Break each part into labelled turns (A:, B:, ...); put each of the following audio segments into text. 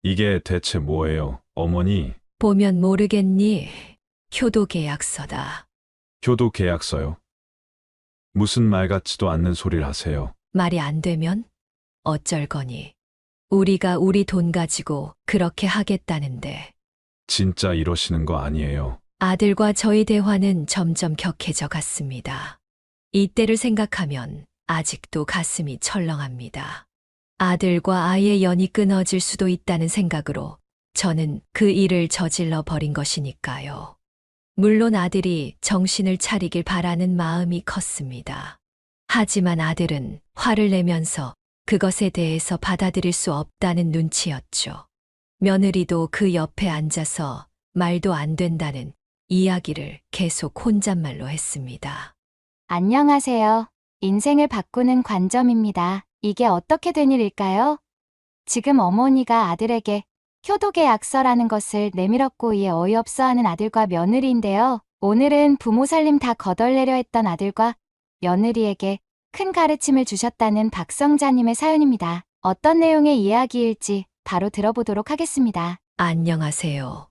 A: 이게 대체 뭐예요, 어머니?
B: 보면 모르겠니? 효도 계약서다.
A: 효도 계약서요? 무슨 말 같지도 않는 소리를 하세요.
B: 말이 안 되면 어쩔 거니? 우리가 우리 돈 가지고 그렇게 하겠다는데.
A: 진짜 이러시는 거 아니에요.
B: 아들과 저희 대화는 점점 격해져 갔습니다. 이때를 생각하면 아직도 가슴이 철렁합니다. 아들과 아이의 연이 끊어질 수도 있다는 생각으로 저는 그 일을 저질러 버린 것이니까요. 물론 아들이 정신을 차리길 바라는 마음이 컸습니다. 하지만 아들은 화를 내면서 그것에 대해서 받아들일 수 없다는 눈치였죠. 며느리도 그 옆에 앉아서 말도 안 된다는 이야기를 계속 혼잣말로 했습니다.
C: 안녕하세요. 인생을 바꾸는 관점입니다. 이게 어떻게 된 일일까요? 지금 어머니가 아들에게 효도계약서라는 것을 내밀었고 이에 어이없어하는 아들과 며느리인데요. 오늘은 부모 살림 다 거덜내려 했던 아들과 며느리에게 큰 가르침을 주셨다는 박성자님의 사연입니다. 어떤 내용의 이야기일지 바로 들어보도록 하겠습니다.
B: 안녕하세요.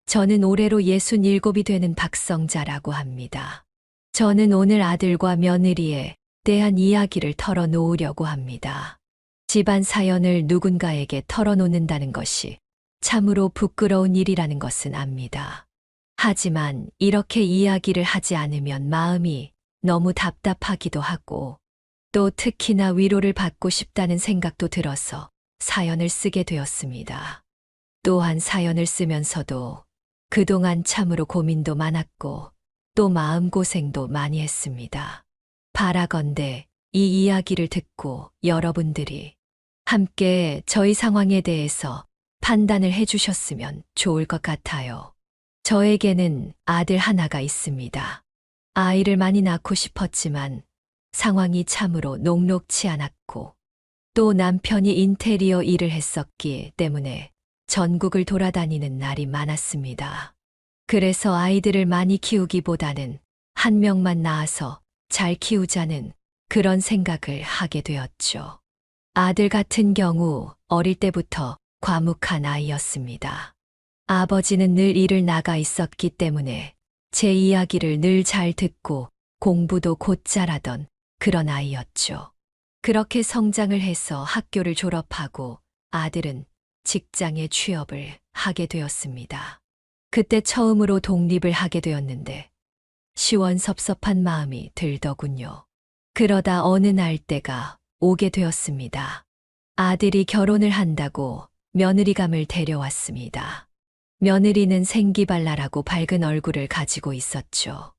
B: 저는 올해로 67이 되는 박성자라고 합니다. 저는 오늘 아들과 며느리에 대한 이야기를 털어놓으려고 합니다. 집안 사연을 누군가에게 털어놓는다는 것이 참으로 부끄러운 일이라는 것은 압니다. 하지만 이렇게 이야기를 하지 않으면 마음이 너무 답답하기도 하고 또 특히나 위로를 받고 싶다는 생각도 들어서 사연을 쓰게 되었습니다. 또한 사연을 쓰면서도 그동안 참으로 고민도 많았고 또 마음고생도 많이 했습니다. 바라건대 이 이야기를 듣고 여러분들이 함께 저희 상황에 대해서 판단을 해주셨으면 좋을 것 같아요. 저에게는 아들 하나가 있습니다. 아이를 많이 낳고 싶었지만 상황이 참으로 녹록치 않았고 또 남편이 인테리어 일을 했었기 때문에 전국을 돌아다니는 날이 많았습니다. 그래서 아이들을 많이 키우기보다는 한 명만 낳아서 잘 키우자는 그런 생각을 하게 되었죠. 아들 같은 경우 어릴 때부터 과묵한 아이였습니다. 아버지는 늘 일을 나가 있었기 때문에 제 이야기를 늘 잘 듣고 공부도 곧잘 하던 그런 아이였죠. 그렇게 성장을 해서 학교를 졸업하고 아들은 직장에 취업을 하게 되었습니다. 그때 처음으로 독립을 하게 되었는데 시원섭섭한 마음이 들더군요. 그러다 어느 날 때가 오게 되었습니다. 아들이 결혼을 한다고 며느리감을 데려왔습니다. 며느리는 생기발랄하고 밝은 얼굴을 가지고 있었죠.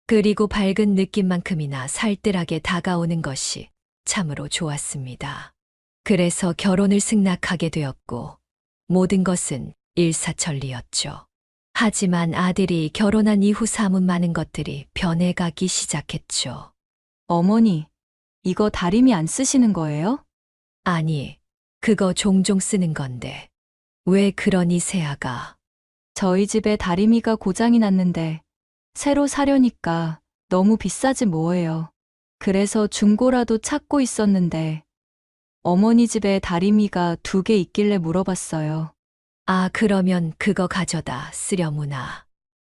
B: 그리고 밝은 느낌만큼이나 살뜰하게 다가오는 것이 참으로 좋았습니다. 그래서 결혼을 승낙하게 되었고 모든 것은 일사천리였죠. 하지만 아들이 결혼한 이후 사뭇 많은 것들이 변해가기 시작했죠.
D: 어머니, 이거 다리미 안 쓰시는 거예요?
B: 아니, 그거 종종 쓰는 건데. 왜 그러니 새아가?
D: 저희 집에 다리미가 고장이 났는데 새로 사려니까 너무 비싸지 뭐예요. 그래서 중고라도 찾고 있었는데 어머니 집에 다리미가 2개 있길래 물어봤어요.
B: 아, 그러면 그거 가져다 쓰려무나.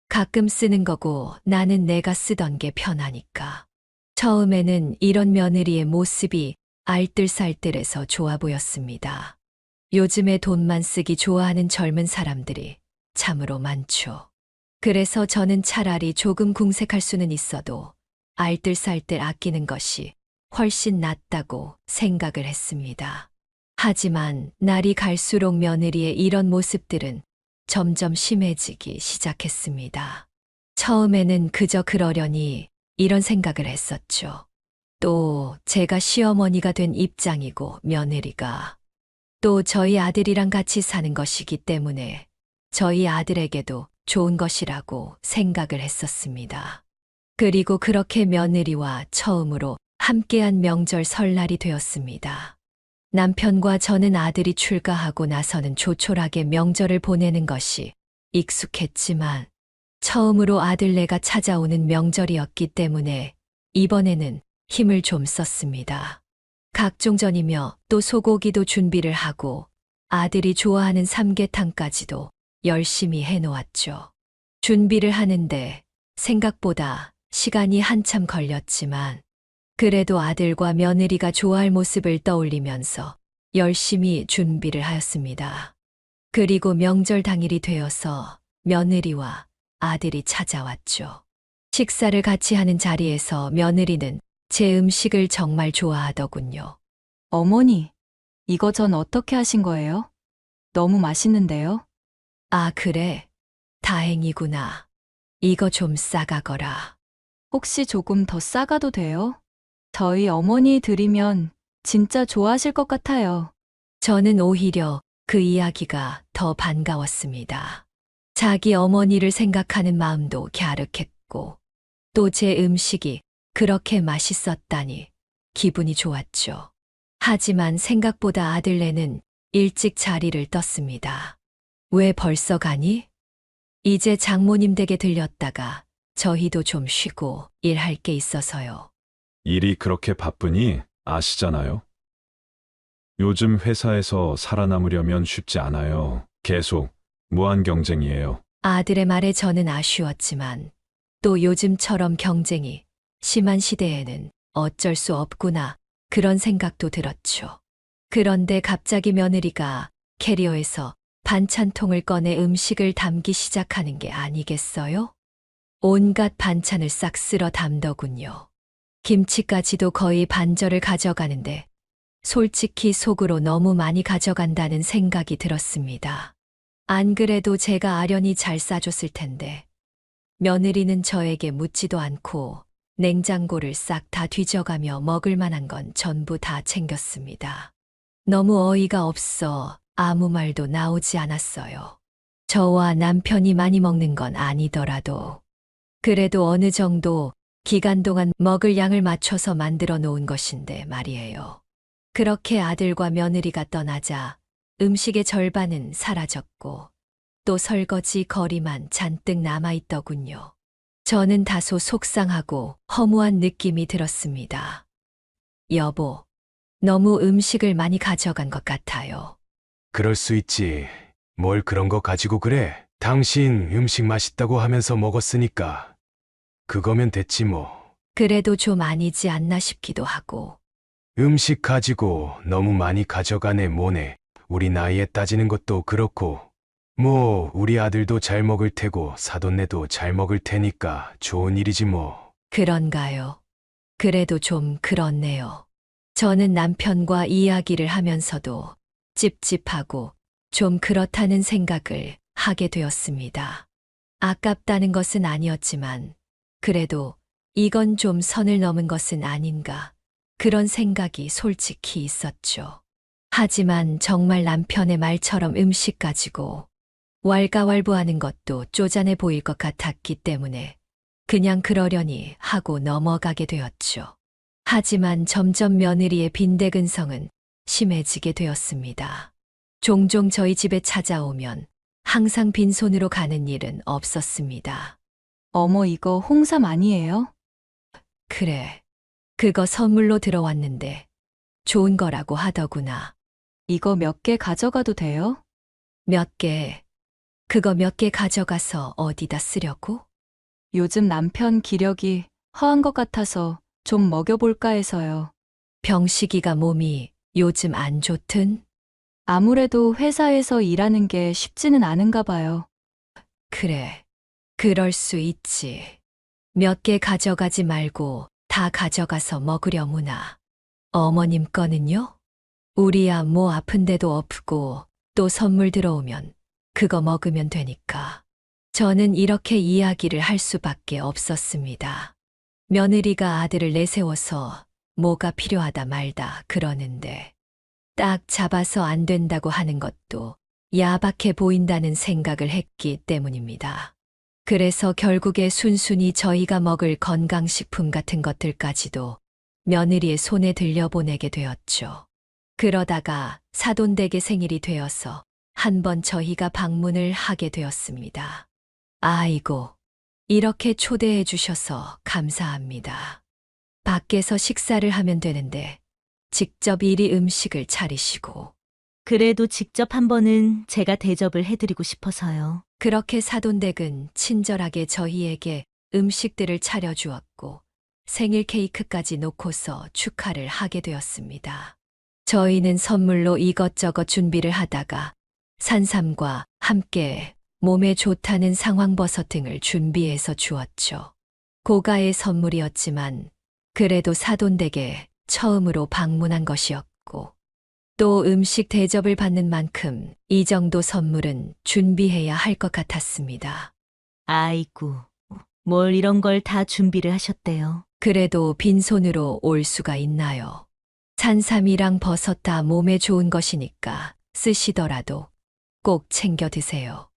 B: 가끔 쓰는 거고 나는 내가 쓰던 게 편하니까. 처음에는 이런 며느리의 모습이 알뜰살뜰해서 좋아 보였습니다. 요즘에 돈만 쓰기 좋아하는 젊은 사람들이 참으로 많죠. 그래서 저는 차라리 조금 궁색할 수는 있어도 알뜰살뜰 아끼는 것이 훨씬 낫다고 생각을 했습니다. 하지만 날이 갈수록 며느리의 이런 모습들은 점점 심해지기 시작했습니다. 처음에는 그저 그러려니 이런 생각을 했었죠. 또 제가 시어머니가 된 입장이고 며느리가 또 저희 아들이랑 같이 사는 것이기 때문에 저희 아들에게도 좋은 것이라고 생각을 했었습니다. 그리고 그렇게 며느리와 처음으로 함께한 명절 설날이 되었습니다. 남편과 저는 아들이 출가하고 나서는 조촐하게 명절을 보내는 것이 익숙했지만 처음으로 아들네가 찾아오는 명절이었기 때문에 이번에는 힘을 좀 썼습니다. 각종전이며 또 소고기도 준비를 하고 아들이 좋아하는 삼계탕까지도 열심히 해놓았죠. 준비를 하는데 생각보다 시간이 한참 걸렸지만 그래도 아들과 며느리가 좋아할 모습을 떠올리면서 열심히 준비를 하였습니다. 그리고 명절 당일이 되어서 며느리와 아들이 찾아왔죠. 식사를 같이 하는 자리에서 며느리는 제 음식을 정말 좋아하더군요.
D: 어머니, 이거 전 어떻게 하신 거예요? 너무 맛있는데요?
B: 아, 그래. 다행이구나. 이거 좀 싸가거라.
D: 혹시 조금 더 싸가도 돼요? 저희 어머니 드리면 진짜 좋아하실 것 같아요.
B: 저는 오히려 그 이야기가 더 반가웠습니다. 자기 어머니를 생각하는 마음도 갸륵했고 또 제 음식이 그렇게 맛있었다니 기분이 좋았죠. 하지만 생각보다 아들네는 일찍 자리를 떴습니다. 왜 벌써 가니? 이제 장모님 댁에 들렸다가 저희도 좀 쉬고 일할 게 있어서요.
A: 일이 그렇게 바쁘니 아시잖아요. 요즘 회사에서 살아남으려면 쉽지 않아요. 계속 무한 경쟁이에요.
B: 아들의 말에 저는 아쉬웠지만 또 요즘처럼 경쟁이 심한 시대에는 어쩔 수 없구나 그런 생각도 들었죠. 그런데 갑자기 며느리가 캐리어에서 반찬통을 꺼내 음식을 담기 시작하는 게 아니겠어요? 온갖 반찬을 싹 쓸어 담더군요. 김치까지도 거의 반절을 가져가는데 솔직히 속으로 너무 많이 가져간다는 생각이 들었습니다. 안 그래도 제가 아련히 잘 싸줬을 텐데 며느리는 저에게 묻지도 않고 냉장고를 싹 다 뒤져가며 먹을 만한 건 전부 다 챙겼습니다. 너무 어이가 없어 아무 말도 나오지 않았어요. 저와 남편이 많이 먹는 건 아니더라도 그래도 어느 정도 기간 동안 먹을 양을 맞춰서 만들어 놓은 것인데 말이에요. 그렇게 아들과 며느리가 떠나자 음식의 절반은 사라졌고 또 설거지 거리만 잔뜩 남아있더군요. 저는 다소 속상하고 허무한 느낌이 들었습니다. 여보, 너무 음식을 많이 가져간 것 같아요.
E: 그럴 수 있지. 뭘 그런 거 가지고 그래? 당신 음식 맛있다고 하면서 먹었으니까. 그거면 됐지 뭐.
B: 그래도 좀 아니지 않나 싶기도 하고.
E: 음식 가지고 너무 많이 가져가네 뭐네. 우리 나이에 따지는 것도 그렇고. 뭐 우리 아들도 잘 먹을 테고 사돈네도 잘 먹을 테니까 좋은 일이지 뭐.
B: 그런가요? 그래도 좀 그렇네요. 저는 남편과 이야기를 하면서도 찝찝하고 좀 그렇다는 생각을 하게 되었습니다. 아깝다는 것은 아니었지만 그래도 이건 좀 선을 넘은 것은 아닌가 그런 생각이 솔직히 있었죠. 하지만 정말 남편의 말처럼 음식 가지고 왈가왈부하는 것도 쪼잔해 보일 것 같았기 때문에 그냥 그러려니 하고 넘어가게 되었죠. 하지만 점점 며느리의 빈대근성은 심해지게 되었습니다. 종종 저희 집에 찾아오면 항상 빈손으로 가는 일은 없었습니다.
D: 어머, 이거 홍삼 아니에요?
B: 그래, 그거 선물로 들어왔는데 좋은 거라고 하더구나.
D: 이거 몇 개 가져가도 돼요?
B: 몇 개, 그거 몇 개 가져가서 어디다 쓰려고?
D: 요즘 남편 기력이 허한 것 같아서 좀 먹여볼까 해서요.
B: 병식이가 몸이 요즘 안 좋든?
D: 아무래도 회사에서 일하는 게 쉽지는 않은가 봐요.
B: 그래, 그럴 수 있지. 몇 개 가져가지 말고 다 가져가서 먹으려무나. 어머님 거는요? 우리야 뭐 아픈 데도 없고 또 선물 들어오면 그거 먹으면 되니까. 저는 이렇게 이야기를 할 수밖에 없었습니다. 며느리가 아들을 내세워서 뭐가 필요하다 말다 그러는데 딱 잡아서 안 된다고 하는 것도 야박해 보인다는 생각을 했기 때문입니다. 그래서 결국에 순순히 저희가 먹을 건강식품 같은 것들까지도 며느리의 손에 들려보내게 되었죠. 그러다가 사돈댁의 생일이 되어서 한번 저희가 방문을 하게 되었습니다. 아이고, 이렇게 초대해 주셔서 감사합니다. 밖에서 식사를 하면 되는데 직접 이리 음식을 차리시고.
F: 그래도 직접 한 번은 제가 대접을 해드리고 싶어서요.
B: 그렇게 사돈댁은 친절하게 저희에게 음식들을 차려주었고 생일 케이크까지 놓고서 축하를 하게 되었습니다. 저희는 선물로 이것저것 준비를 하다가 산삼과 함께 몸에 좋다는 상황버섯 등을 준비해서 주었죠. 고가의 선물이었지만 그래도 사돈댁에 처음으로 방문한 것이었고 또 음식 대접을 받는 만큼 이 정도 선물은 준비해야 할 것 같았습니다.
F: 아이고, 뭘 이런 걸 다 준비를 하셨대요.
B: 그래도 빈손으로 올 수가 있나요? 산삼이랑 버섯 다 몸에 좋은 것이니까 쓰시더라도 꼭 챙겨 드세요.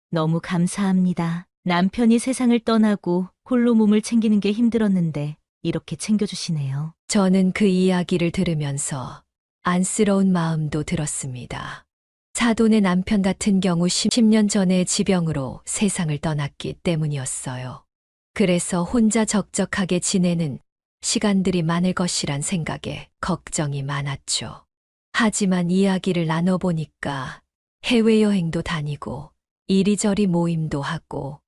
F: 너무 감사합니다. 남편이 세상을 떠나고 홀로 몸을 챙기는 게 힘들었는데 이렇게 챙겨주시네요.
B: 저는 그 이야기를 들으면서 안쓰러운 마음도 들었습니다. 사돈의 남편 같은 경우 10년 전에 지병으로 세상을 떠났기 때문이었어요. 그래서 혼자 적적하게 지내는 시간들이 많을 것이란 생각에 걱정이 많았죠. 하지만 이야기를 나눠보니까 해외여행도 다니고 이리저리 모임도 하고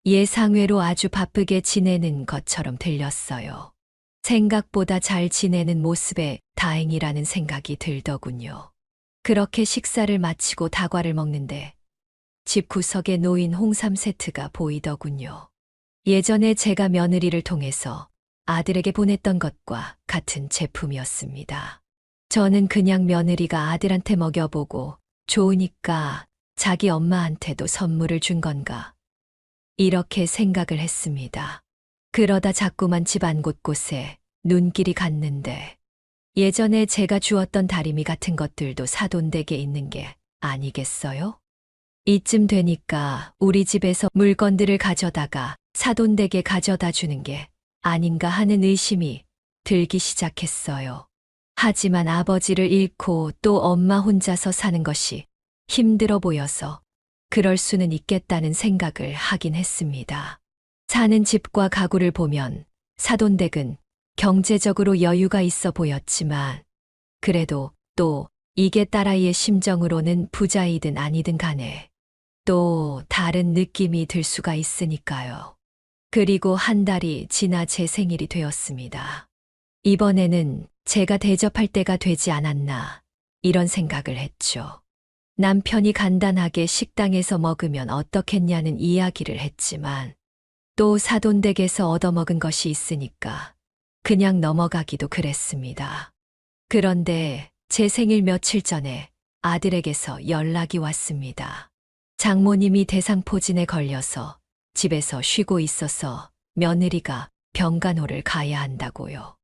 B: 예상외로 아주 바쁘게 지내는 것처럼 들렸어요. 생각보다 잘 지내는 모습에 다행이라는 생각이 들더군요. 그렇게 식사를 마치고 다과를 먹는데 집 구석에 놓인 홍삼 세트가 보이더군요. 예전에 제가 며느리를 통해서 아들에게 보냈던 것과 같은 제품이었습니다. 저는 그냥 며느리가 아들한테 먹여보고 좋으니까 자기 엄마한테도 선물을 준 건가 이렇게 생각을 했습니다. 그러다 자꾸만 집안 곳곳에 눈길이 갔는데 예전에 제가 주었던 다리미 같은 것들도 사돈댁에 있는 게 아니겠어요? 이쯤 되니까 우리 집에서 물건들을 가져다가 사돈댁에 가져다 주는 게 아닌가 하는 의심이 들기 시작했어요. 하지만 아버지를 잃고 또 엄마 혼자서 사는 것이 힘들어 보여서 그럴 수는 있겠다는 생각을 하긴 했습니다. 사는 집과 가구를 보면 사돈댁은 경제적으로 여유가 있어 보였지만 그래도 또 이게 딸아이의 심정으로는 부자이든 아니든 간에 또 다른 느낌이 들 수가 있으니까요. 그리고 한 달이 지나 제 생일이 되었습니다. 이번에는 제가 대접할 때가 되지 않았나 이런 생각을 했죠. 남편이 간단하게 식당에서 먹으면 어떻겠냐는 이야기를 했지만 또 사돈댁에서 얻어먹은 것이 있으니까 그냥 넘어가기도 그랬습니다. 그런데 제 생일 며칠 전에 아들에게서 연락이 왔습니다. 장모님이 대상포진에 걸려서 집에서 쉬고 있어서 며느리가 병간호를 가야 한다고요.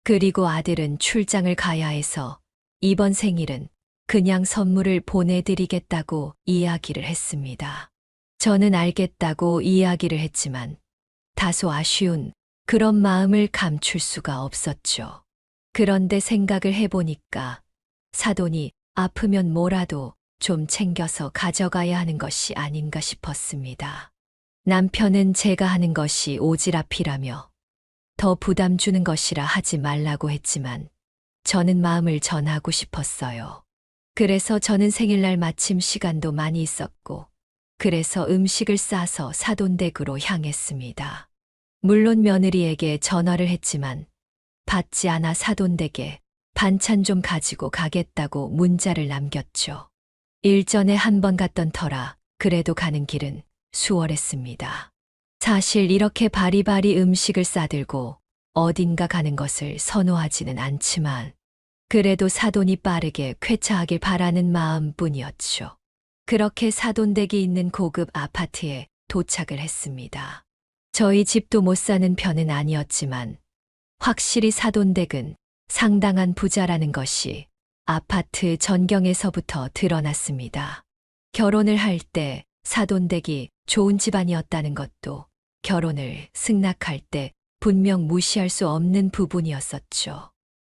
B: 그리고 아들은 출장을 가야 해서 이번 생일은 그냥 선물을 보내드리겠다고 이야기를 했습니다. 저는 알겠다고 이야기를 했지만 다소 아쉬운 그런 마음을 감출 수가 없었죠. 그런데 생각을 해보니까 사돈이 아프면 뭐라도 좀 챙겨서 가져가야 하는 것이 아닌가 싶었습니다. 남편은 제가 하는 것이 오지랖이라며 더 부담 주는 것이라 하지 말라고 했지만 저는 마음을 전하고 싶었어요. 그래서 저는 생일날 마침 시간도 많이 있었고 그래서 음식을 싸서 사돈댁으로 향했습니다. 물론 며느리에게 전화를 했지만 받지 않아 사돈댁에 반찬 좀 가지고 가겠다고 문자를 남겼죠. 일전에 한 번 갔던 터라 그래도 가는 길은 수월했습니다. 사실 이렇게 바리바리 음식을 싸들고 어딘가 가는 것을 선호하지는 않지만 그래도 사돈이 빠르게 쾌차하길 바라는 마음뿐이었죠. 그렇게 사돈댁이 있는 고급 아파트에 도착을 했습니다. 저희 집도 못 사는 편은 아니었지만 확실히 사돈댁은 상당한 부자라는 것이 아파트 전경에서부터 드러났습니다. 결혼을 할 때 사돈댁이 좋은 집안이었다는 것도 결혼을 승낙할 때 분명 무시할 수 없는 부분이었었죠.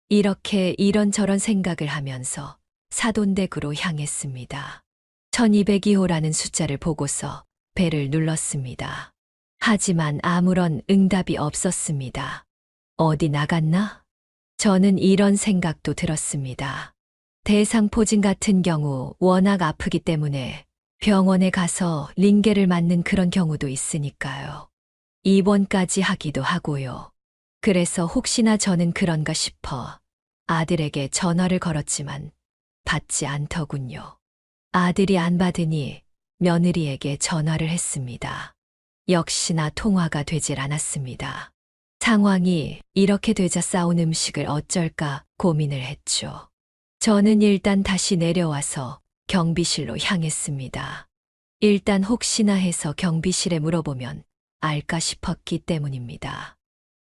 B: 이렇게 이런저런 생각을 하면서 사돈댁으로 향했습니다. 1202호라는 숫자를 보고서 벨을 눌렀습니다. 하지만 아무런 응답이 없었습니다. 어디 나갔나? 저는 이런 생각도 들었습니다. 대상포진 같은 경우 워낙 아프기 때문에 병원에 가서 링게를 맞는 그런 경우도 있으니까요. 입원까지 하기도 하고요. 그래서 혹시나 저는 그런가 싶어 아들에게 전화를 걸었지만 받지 않더군요. 아들이 안 받으니 며느리에게 전화를 했습니다. 역시나 통화가 되질 않았습니다. 상황이 이렇게 되자 싸온 음식을 어쩔까 고민을 했죠. 저는 일단 다시 내려와서 경비실로 향했습니다. 일단 혹시나 해서 경비실에 물어보면 알까 싶었기 때문입니다.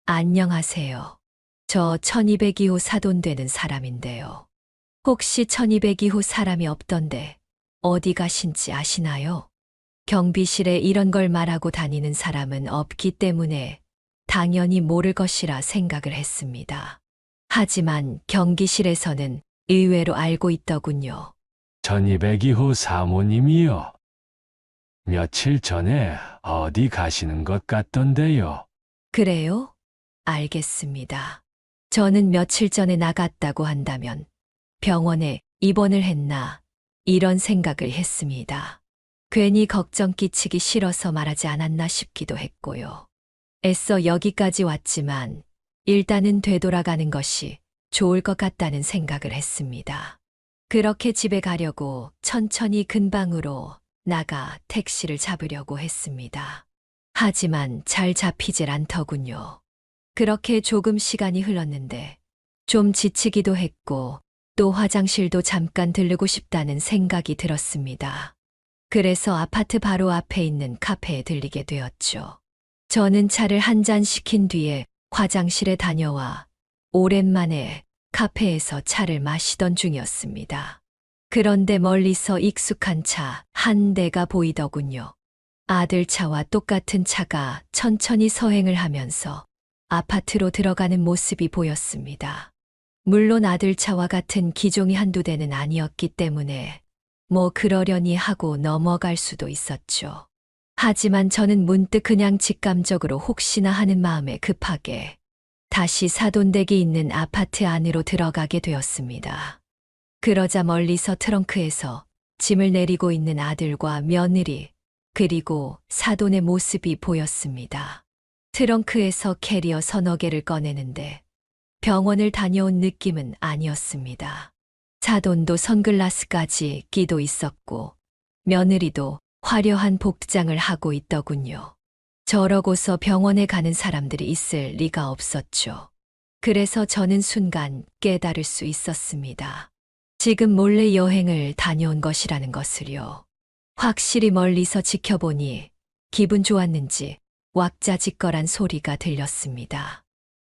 B: 안녕하세요. 저 1202호 사돈되는 사람인데요. 혹시 1202호 사람이 없던데 어디 가신지 아시나요? 경비실에 이런 걸 말하고 다니는 사람은 없기 때문에 당연히 모를 것이라 생각을 했습니다. 하지만 경기실에서는 의외로 알고 있더군요.
G: 1202호 사모님이요. 며칠 전에 어디 가시는 것 같던데요.
B: 그래요? 알겠습니다. 저는 며칠 전에 나갔다고 한다면 병원에 입원을 했나 이런 생각을 했습니다. 괜히 걱정 끼치기 싫어서 말하지 않았나 싶기도 했고요. 애써 여기까지 왔지만 일단은 되돌아가는 것이 좋을 것 같다는 생각을 했습니다. 그렇게 집에 가려고 천천히 근방으로 나가 택시를 잡으려고 했습니다. 하지만 잘 잡히질 않더군요. 그렇게 조금 시간이 흘렀는데 좀 지치기도 했고 또 화장실도 잠깐 들르고 싶다는 생각이 들었습니다. 그래서 아파트 바로 앞에 있는 카페에 들리게 되었죠. 저는 차를 한 잔 시킨 뒤에 화장실에 다녀와 오랜만에 카페에서 차를 마시던 중이었습니다. 그런데 멀리서 익숙한 차 한 대가 보이더군요. 아들 차와 똑같은 차가 천천히 서행을 하면서 아파트로 들어가는 모습이 보였습니다. 물론 아들 차와 같은 기종이 한두 대는 아니었기 때문에 뭐 그러려니 하고 넘어갈 수도 있었죠. 하지만 저는 문득 그냥 직감적으로 혹시나 하는 마음에 급하게 다시 사돈댁이 있는 아파트 안으로 들어가게 되었습니다. 그러자 멀리서 트렁크에서 짐을 내리고 있는 아들과 며느리 그리고 사돈의 모습이 보였습니다. 트렁크에서 캐리어 서너 개를 꺼내는데 병원을 다녀온 느낌은 아니었습니다. 사돈도 선글라스까지 끼도 있었고 며느리도 화려한 복장을 하고 있더군요. 저러고서 병원에 가는 사람들이 있을 리가 없었죠. 그래서 저는 순간 깨달을 수 있었습니다. 지금 몰래 여행을 다녀온 것이라는 것을요. 확실히 멀리서 지켜보니 기분 좋았는지 왁자지껄한 소리가 들렸습니다.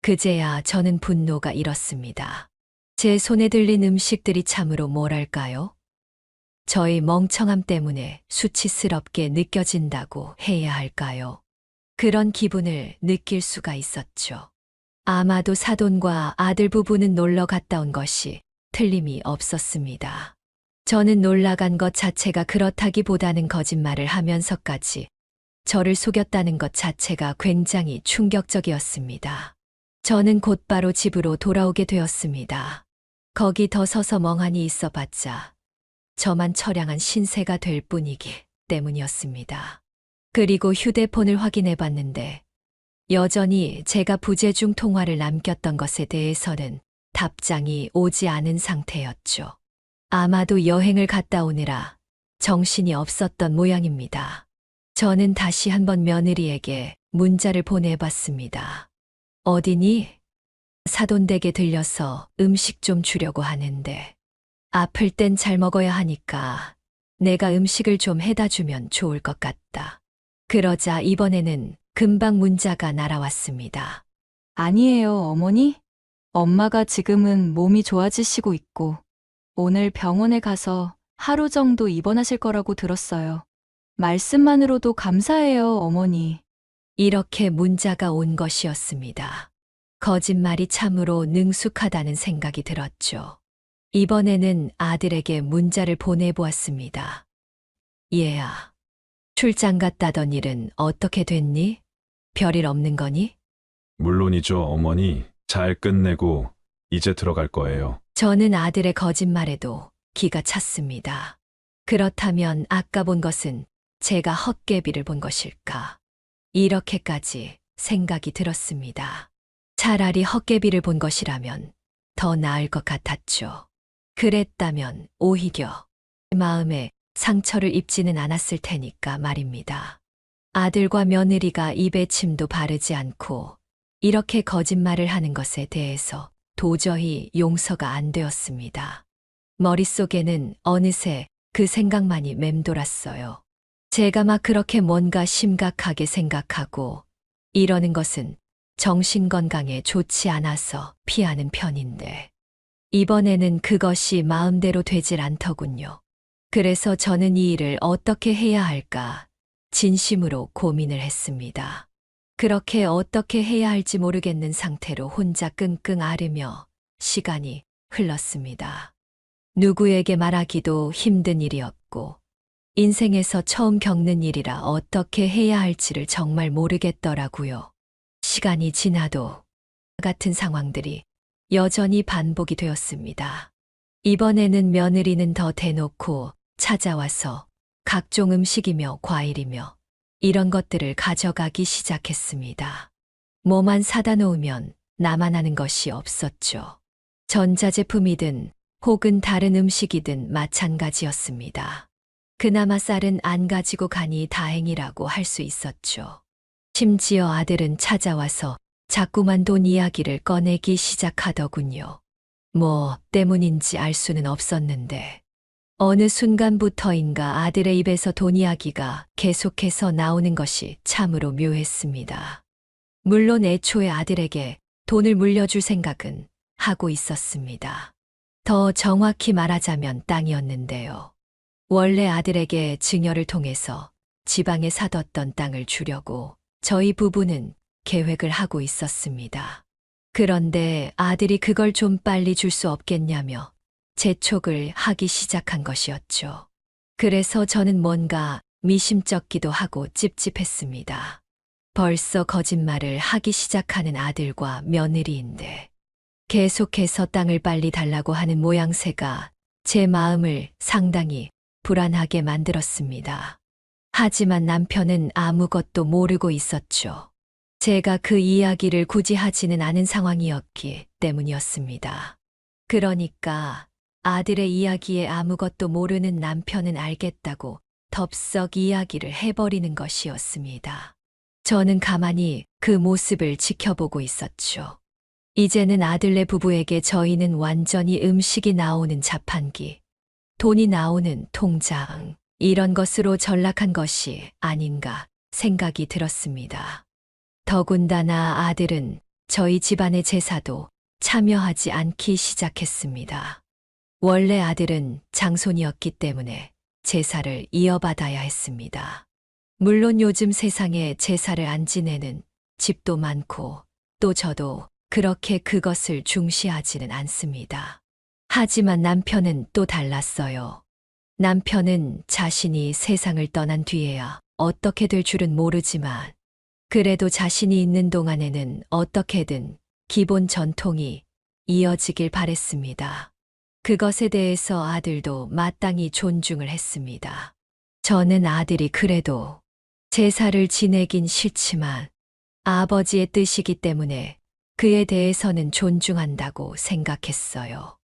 B: 그제야 저는 분노가 일었습니다. 제 손에 들린 음식들이 참으로 뭐랄까요? 저의 멍청함 때문에 수치스럽게 느껴진다고 해야 할까요? 그런 기분을 느낄 수가 있었죠. 아마도 사돈과 아들 부부는 놀러 갔다 온 것이 틀림이 없었습니다. 저는 놀라간 것 자체가 그렇다기보다는 거짓말을 하면서까지 저를 속였다는 것 자체가 굉장히 충격적이었습니다. 저는 곧바로 집으로 돌아오게 되었습니다. 거기 더 서서 멍하니 있어봤자 저만 처량한 신세가 될 뿐이기 때문이었습니다. 그리고 휴대폰을 확인해 봤는데 여전히 제가 부재중 통화를 남겼던 것에 대해서는 답장이 오지 않은 상태였죠. 아마도 여행을 갔다 오느라 정신이 없었던 모양입니다. 저는 다시 한번 며느리에게 문자를 보내봤습니다. 어디니? 사돈댁에 들려서 음식 좀 주려고 하는데 아플 땐 잘 먹어야 하니까 내가 음식을 좀 해다 주면 좋을 것 같다. 그러자 이번에는 금방 문자가 날아왔습니다.
D: 아니에요, 어머니. 엄마가 지금은 몸이 좋아지시고 있고 오늘 병원에 가서 하루 정도 입원하실 거라고 들었어요. 말씀만으로도 감사해요, 어머니.
B: 이렇게 문자가 온 것이었습니다. 거짓말이 참으로 능숙하다는 생각이 들었죠. 이번에는 아들에게 문자를 보내보았습니다. 얘야, 출장 갔다던 일은 어떻게 됐니? 별일 없는 거니?
A: 물론이죠, 어머니. 잘 끝내고 이제 들어갈 거예요.
B: 저는 아들의 거짓말에도 기가 찼습니다. 그렇다면 아까 본 것은 제가 헛개비를 본 것일까? 이렇게까지 생각이 들었습니다. 차라리 헛개비를 본 것이라면 더 나을 것 같았죠. 그랬다면 오히려 마음에 상처를 입지는 않았을 테니까 말입니다. 아들과 며느리가 입에 침도 바르지 않고 이렇게 거짓말을 하는 것에 대해서 도저히 용서가 안 되었습니다. 머릿속에는 어느새 그 생각만이 맴돌았어요. 제가 막 그렇게 뭔가 심각하게 생각하고 이러는 것은 정신건강에 좋지 않아서 피하는 편인데 이번에는 그것이 마음대로 되질 않더군요. 그래서 저는 이 일을 어떻게 해야 할까 진심으로 고민을 했습니다. 그렇게 어떻게 해야 할지 모르겠는 상태로 혼자 끙끙 앓으며 시간이 흘렀습니다. 누구에게 말하기도 힘든 일이었고 인생에서 처음 겪는 일이라 어떻게 해야 할지를 정말 모르겠더라고요. 시간이 지나도 같은 상황들이 여전히 반복이 되었습니다. 이번에는 며느리는 더 대놓고 찾아와서 각종 음식이며 과일이며 이런 것들을 가져가기 시작했습니다. 뭐만 사다 놓으면 나만 하는 것이 없었죠. 전자제품이든 혹은 다른 음식이든 마찬가지였습니다. 그나마 쌀은 안 가지고 가니 다행이라고 할 수 있었죠. 심지어 아들은 찾아와서 자꾸만 돈 이야기를 꺼내기 시작하더군요. 뭐 때문인지 알 수는 없었는데 어느 순간부터인가 아들의 입에서 돈 이야기가 계속해서 나오는 것이 참으로 묘했습니다. 물론 애초에 아들에게 돈을 물려줄 생각은 하고 있었습니다. 더 정확히 말하자면 땅이었는데요. 원래 아들에게 증여를 통해서 지방에 사뒀던 땅을 주려고 저희 부부는 계획을 하고 있었습니다. 그런데 아들이 그걸 좀 빨리 줄 수 없겠냐며 재촉을 하기 시작한 것이었죠. 그래서 저는 뭔가 미심쩍기도 하고 찝찝했습니다. 벌써 거짓말을 하기 시작하는 아들과 며느리인데 계속해서 땅을 빨리 달라고 하는 모양새가 제 마음을 상당히 불안하게 만들었습니다. 하지만 남편은 아무것도 모르고 있었죠. 제가 그 이야기를 굳이 하지는 않은 상황이었기 때문이었습니다. 그러니까 아들의 이야기에 아무것도 모르는 남편은 알겠다고 덥석 이야기를 해버리는 것이었습니다. 저는 가만히 그 모습을 지켜보고 있었죠. 이제는 아들네 부부에게 저희는 완전히 음식이 나오는 자판기, 돈이 나오는 통장, 이런 것으로 전락한 것이 아닌가 생각이 들었습니다. 더군다나 아들은 저희 집안의 제사도 참여하지 않기 시작했습니다. 원래 아들은 장손이었기 때문에 제사를 이어받아야 했습니다. 물론 요즘 세상에 제사를 안 지내는 집도 많고 또 저도 그렇게 그것을 중시하지는 않습니다. 하지만 남편은 또 달랐어요. 남편은 자신이 세상을 떠난 뒤에야 어떻게 될 줄은 모르지만 그래도 자신이 있는 동안에는 어떻게든 기본 전통이 이어지길 바랬습니다. 그것에 대해서 아들도 마땅히 존중을 했습니다. 저는 아들이 그래도 제사를 지내긴 싫지만 아버지의 뜻이기 때문에 그에 대해서는 존중한다고 생각했어요.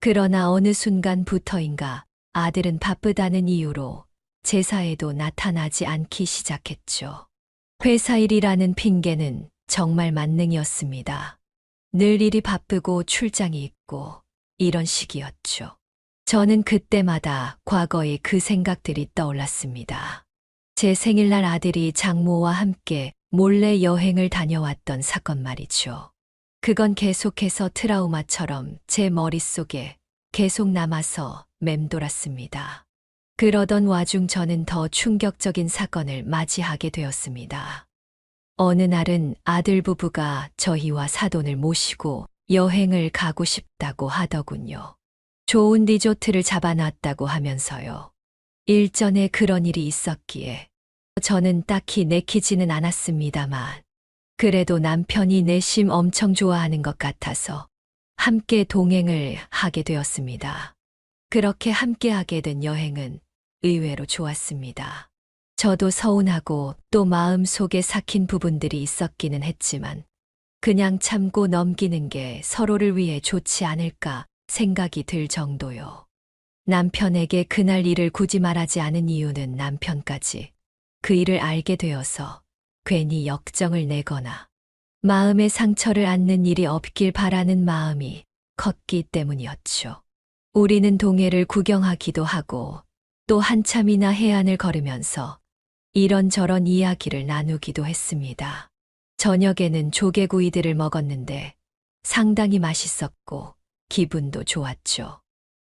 B: 그러나 어느 순간부터인가 아들은 바쁘다는 이유로 제사에도 나타나지 않기 시작했죠. 회사 일이라는 핑계는 정말 만능이었습니다. 늘 일이 바쁘고 출장이 있고 이런 식이었죠. 저는 그때마다 과거의 그 생각들이 떠올랐습니다. 제 생일날 아들이 장모와 함께 몰래 여행을 다녀왔던 사건 말이죠. 그건 계속해서 트라우마처럼 제 머릿속에 계속 남아서 맴돌았습니다. 그러던 와중 저는 더 충격적인 사건을 맞이하게 되었습니다. 어느 날은 아들 부부가 저희와 사돈을 모시고 여행을 가고 싶다고 하더군요. 좋은 리조트를 잡아놨다고 하면서요. 일전에 그런 일이 있었기에 저는 딱히 내키지는 않았습니다만 그래도 남편이 내심 엄청 좋아하는 것 같아서 함께 동행을 하게 되었습니다. 그렇게 함께 하게 된 여행은 의외로 좋았습니다. 저도 서운하고 또 마음 속에 삭힌 부분들이 있었기는 했지만 그냥 참고 넘기는 게 서로를 위해 좋지 않을까 생각이 들 정도요. 남편에게 그날 일을 굳이 말하지 않은 이유는 남편까지 그 일을 알게 되어서 괜히 역정을 내거나 마음의 상처를 안는 일이 없길 바라는 마음이 컸기 때문이었죠. 우리는 동해를 구경하기도 하고 또 한참이나 해안을 걸으면서 이런저런 이야기를 나누기도 했습니다. 저녁에는 조개구이들을 먹었는데 상당히 맛있었고 기분도 좋았죠.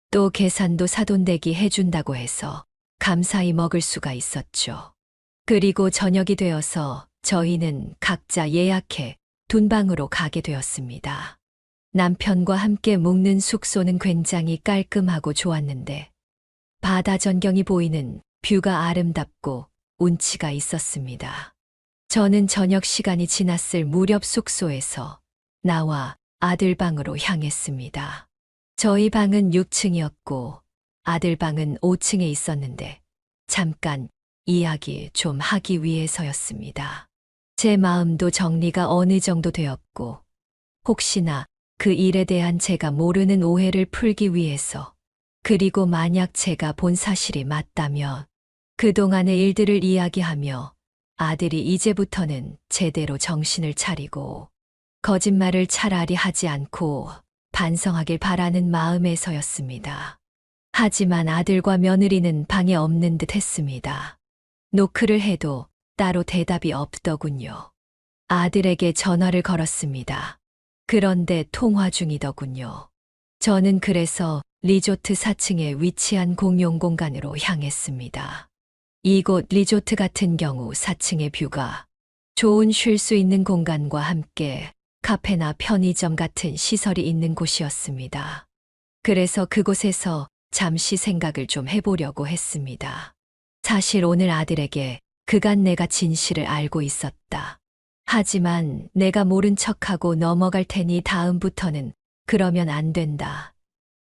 B: 또 계산도 사돈댁이 해준다고 해서 감사히 먹을 수가 있었죠. 그리고 저녁이 되어서 저희는 각자 예약해 둔방으로 가게 되었습니다. 남편과 함께 묵는 숙소는 굉장히 깔끔하고 좋았는데 바다 전경이 보이는 뷰가 아름답고 운치가 있었습니다. 저는 저녁 시간이 지났을 무렵 숙소에서 나와 아들 방으로 향했습니다. 저희 방은 6층이었고 아들 방은 5층에 있었는데 잠깐 이야기 좀 하기 위해서였습니다. 제 마음도 정리가 어느 정도 되었고 혹시나 그 일에 대한 제가 모르는 오해를 풀기 위해서 그리고 만약 제가 본 사실이 맞다면 그동안의 일들을 이야기하며 아들이 이제부터는 제대로 정신을 차리고 거짓말을 차라리 하지 않고 반성하길 바라는 마음에서였습니다. 하지만 아들과 며느리는 방에 없는 듯 했습니다. 노크를 해도 따로 대답이 없더군요. 아들에게 전화를 걸었습니다. 그런데 통화 중이더군요. 저는 그래서 리조트 4층에 위치한 공용 공간으로 향했습니다. 이곳 리조트 같은 경우 4층의 뷰가 좋은 쉴 수 있는 공간과 함께 카페나 편의점 같은 시설이 있는 곳이었습니다. 그래서 그곳에서 잠시 생각을 좀 해보려고 했습니다. 사실 오늘 아들에게 그간 내가 진실을 알고 있었다. 하지만 내가 모른 척하고 넘어갈 테니 다음부터는 그러면 안 된다.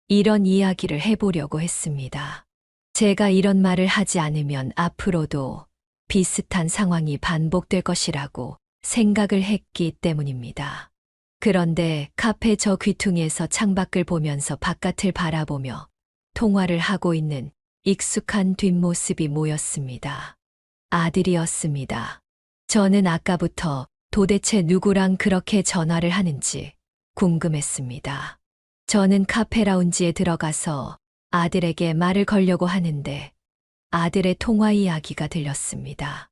B: 이런 이야기를 해보려고 했습니다. 제가 이런 말을 하지 않으면 앞으로도 비슷한 상황이 반복될 것이라고 생각을 했기 때문입니다. 그런데 카페 저 귀퉁이에서 창밖을 보면서 바깥을 바라보며 통화를 하고 있는 익숙한 뒷모습이 모였습니다. 아들이었습니다. 저는 아까부터 도대체 누구랑 그렇게 전화를 하는지 궁금했습니다. 저는 카페 라운지에 들어가서 아들에게 말을 걸려고 하는데 아들의 통화 이야기가 들렸습니다.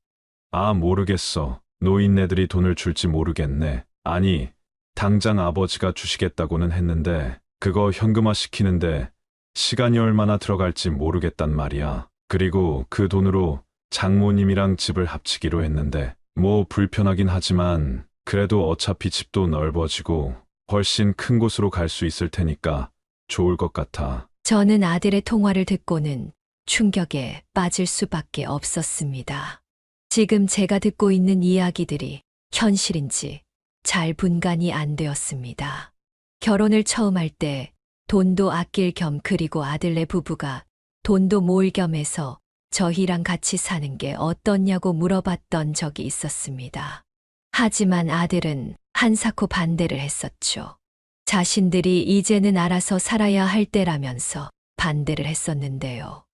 A: 아, 모르겠어. 노인네들이 돈을 줄지 모르겠네. 아니, 당장 아버지가 주시겠다고는 했는데 그거 현금화 시키는데 시간이 얼마나 들어갈지 모르겠단 말이야. 그리고 그 돈으로 장모님이랑 집을 합치기로 했는데 뭐 불편하긴 하지만 그래도 어차피 집도 넓어지고 훨씬 큰 곳으로 갈 수 있을 테니까 좋을 것 같아.
B: 저는 아들의 통화를 듣고는 충격에 빠질 수밖에 없었습니다. 지금 제가 듣고 있는 이야기들이 현실인지 잘 분간이 안 되었습니다. 결혼을 처음 할 때 돈도 아낄 겸 그리고 아들네 부부가 돈도 모을 겸 해서 저희랑 같이 사는 게 어떻냐고 물어봤던 적이 있었습니다. 하지만 아들은 한사코 반대를 했었죠. 자신들이 이제는 알아서 살아야 할 때라면서 반대를 했었는데요.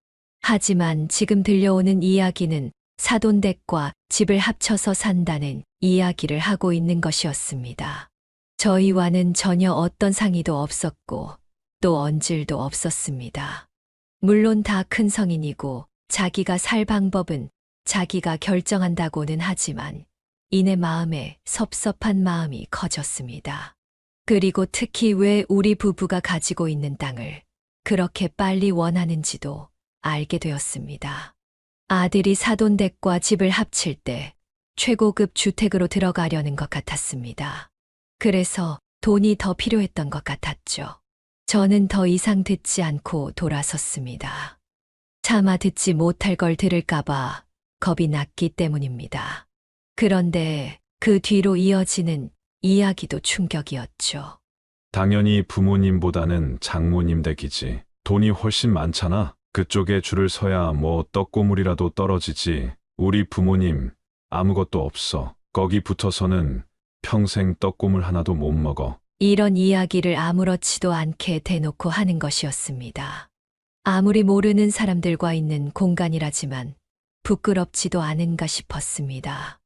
B: 하지만 지금 들려오는 이야기는 사돈댁과 집을 합쳐서 산다는 이야기를 하고 있는 것이었습니다. 저희와는 전혀 어떤 상의도 없었고 또 언질도 없었습니다. 물론 다 큰 성인이고 자기가 살 방법은 자기가 결정한다고는 하지만 이내 마음에 섭섭한 마음이 커졌습니다. 그리고 특히 왜 우리 부부가 가지고 있는 땅을 그렇게 빨리 원하는지도 알게 되었습니다. 아들이 사돈댁과 집을 합칠 때 최고급 주택으로 들어가려는 것 같았습니다. 그래서 돈이 더 필요했던 것 같았죠. 저는 더 이상 듣지 않고 돌아섰습니다. 차마 듣지 못할 걸 들을까봐 겁이 났기 때문입니다. 그런데 그 뒤로 이어지는 이야기도 충격이었죠.
A: 당연히 부모님보다는 장모님 댁이지. 돈이 훨씬 많잖아. 그쪽에 줄을 서야 뭐 떡고물이라도 떨어지지. 우리 부모님 아무것도 없어. 거기 붙어서는 평생 떡고물 하나도 못 먹어.
B: 이런 이야기를 아무렇지도 않게 대놓고 하는 것이었습니다. 아무리 모르는 사람들과 있는 공간이라지만 부끄럽지도 않은가 싶었습니다.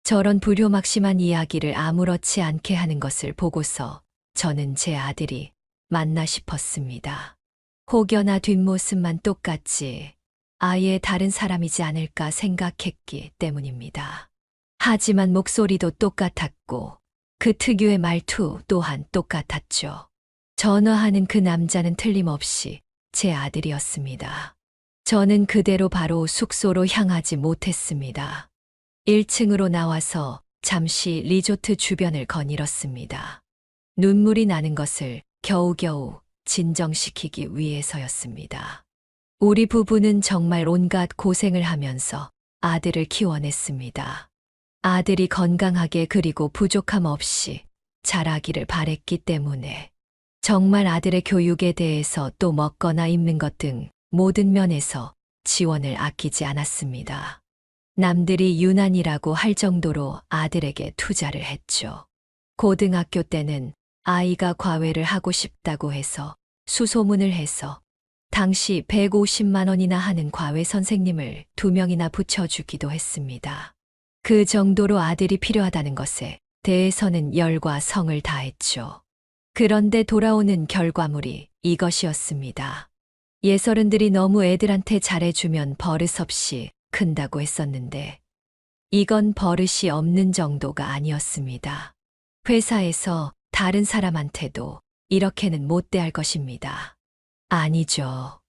B: 저런 불효막심한 이야기를 아무렇지 않게 하는 것을 보고서 저는 제 아들이 맞나 싶었습니다. 혹여나 뒷모습만 똑같지 아예 다른 사람이지 않을까 생각했기 때문입니다. 하지만 목소리도 똑같았고 그 특유의 말투 또한 똑같았죠. 전화하는 그 남자는 틀림없이 제 아들이었습니다. 저는 그대로 바로 숙소로 향하지 못했습니다. 1층으로 나와서 잠시 리조트 주변을 거닐었습니다. 눈물이 나는 것을 겨우겨우 진정시키기 위해서였습니다. 우리 부부는 정말 온갖 고생을 하면서 아들을 키워냈습니다. 아들이 건강하게 그리고 부족함 없이 자라기를 바랬기 때문에 정말 아들의 교육에 대해서 또 먹거나 입는 것 등 모든 면에서 지원을 아끼지 않았습니다. 남들이 유난이라고 할 정도로 아들에게 투자를 했죠. 고등학교 때는 아이가 과외를 하고 싶다고 해서 수소문을 해서 당시 150만 원이나 하는 과외 선생님을 2명이나 붙여주기도 했습니다. 그 정도로 아들이 필요하다는 것에 대해서는 열과 성을 다했죠. 그런데 돌아오는 결과물이 이것이었습니다. 예설은들이 너무 애들한테 잘해주면 버릇없이 큰다고 했었는데 이건 버릇이 없는 정도가 아니었습니다. 회사에서 다른 사람한테도 이렇게는 못 대할 것입니다. 아니죠.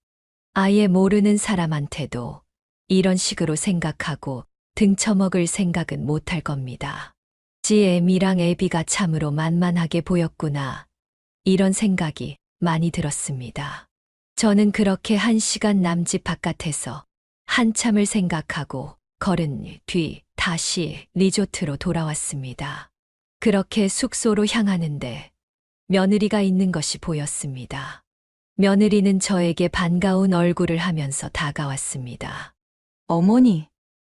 B: 아예 모르는 사람한테도 이런 식으로 생각하고 등쳐먹을 생각은 못할 겁니다. 지엠이랑 애비가 참으로 만만하게 보였구나. 이런 생각이 많이 들었습니다. 저는 그렇게 1시간 남집 바깥에서 한참을 생각하고 걸은 뒤 다시 리조트로 돌아왔습니다. 그렇게 숙소로 향하는데 며느리가 있는 것이 보였습니다. 며느리는 저에게 반가운 얼굴을 하면서 다가왔습니다.
D: 어머니,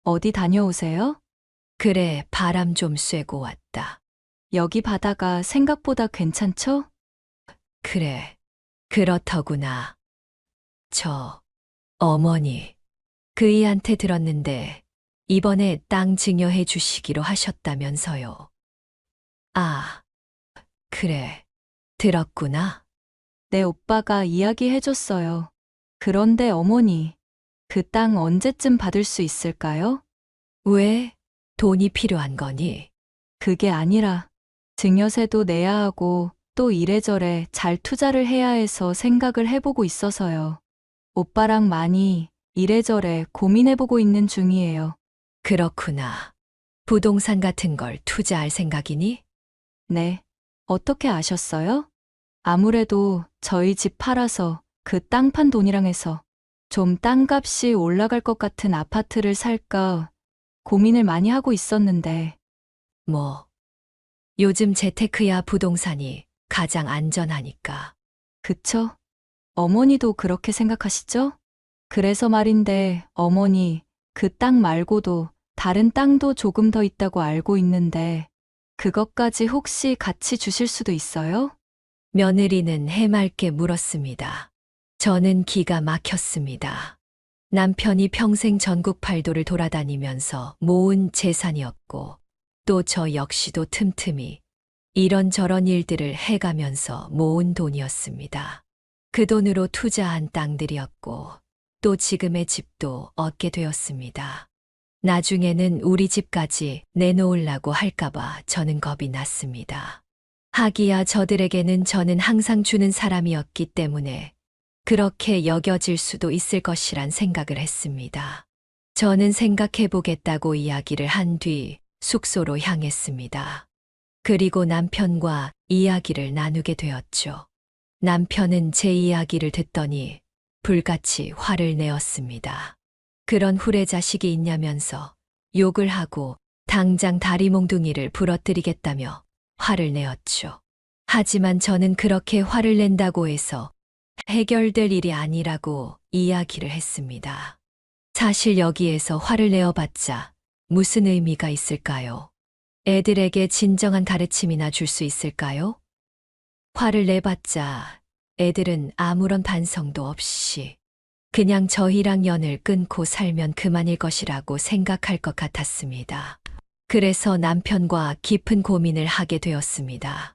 D: 어디 다녀오세요?
B: 그래, 바람 좀 쐬고 왔다.
D: 여기 바다가 생각보다 괜찮죠?
B: 그래, 그렇더구나. 어머니, 그이한테 들었는데 이번에 땅 증여해 주시기로 하셨다면서요. 아, 그래, 들었구나.
D: 내 오빠가 이야기해줬어요. 그런데 어머니, 그 땅 언제쯤 받을 수 있을까요?
B: 왜? 돈이 필요한 거니?
D: 그게 아니라 증여세도 내야 하고 또 이래저래 잘 투자를 해야 해서 생각을 해보고 있어서요. 오빠랑 많이 이래저래 고민해보고 있는 중이에요.
B: 그렇구나. 부동산 같은 걸 투자할 생각이니?
D: 네. 어떻게 아셨어요? 아무래도 저희 집 팔아서 그 땅 판 돈이랑 해서 좀 땅값이 올라갈 것 같은 아파트를 살까 고민을 많이 하고 있었는데,
B: 요즘 재테크야 부동산이 가장 안전하니까.
D: 그쵸? 어머니도 그렇게 생각하시죠? 그래서 말인데, 어머니, 그 땅 말고도 다른 땅도 조금 더 있다고 알고 있는데, 그것까지 혹시 같이 주실 수도 있어요?
B: 며느리는 해맑게 물었습니다. 저는 기가 막혔습니다. 남편이 평생 전국 팔도를 돌아다니면서 모은 재산이었고 또 저 역시도 틈틈이 이런저런 일들을 해가면서 모은 돈이었습니다. 그 돈으로 투자한 땅들이었고 또 지금의 집도 얻게 되었습니다. 나중에는 우리 집까지 내놓으려고 할까봐 저는 겁이 났습니다. 하기야 저들에게는 저는 항상 주는 사람이었기 때문에 그렇게 여겨질 수도 있을 것이란 생각을 했습니다. 저는 생각해보겠다고 이야기를 한 뒤 숙소로 향했습니다. 그리고 남편과 이야기를 나누게 되었죠. 남편은 제 이야기를 듣더니 불같이 화를 내었습니다. 그런 후레자식이 있냐면서 욕을 하고 당장 다리 몽둥이를 부러뜨리겠다며 화를 내었죠. 하지만 저는 그렇게 화를 낸다고 해서 해결될 일이 아니라고 이야기를 했습니다. 사실 여기에서 화를 내어봤자 무슨 의미가 있을까요? 애들에게 진정한 가르침이나 줄 수 있을까요? 화를 내봤자 애들은 아무런 반성도 없이 그냥 저희랑 연을 끊고 살면 그만일 것이라고 생각할 것 같았습니다. 그래서 남편과 깊은 고민을 하게 되었습니다.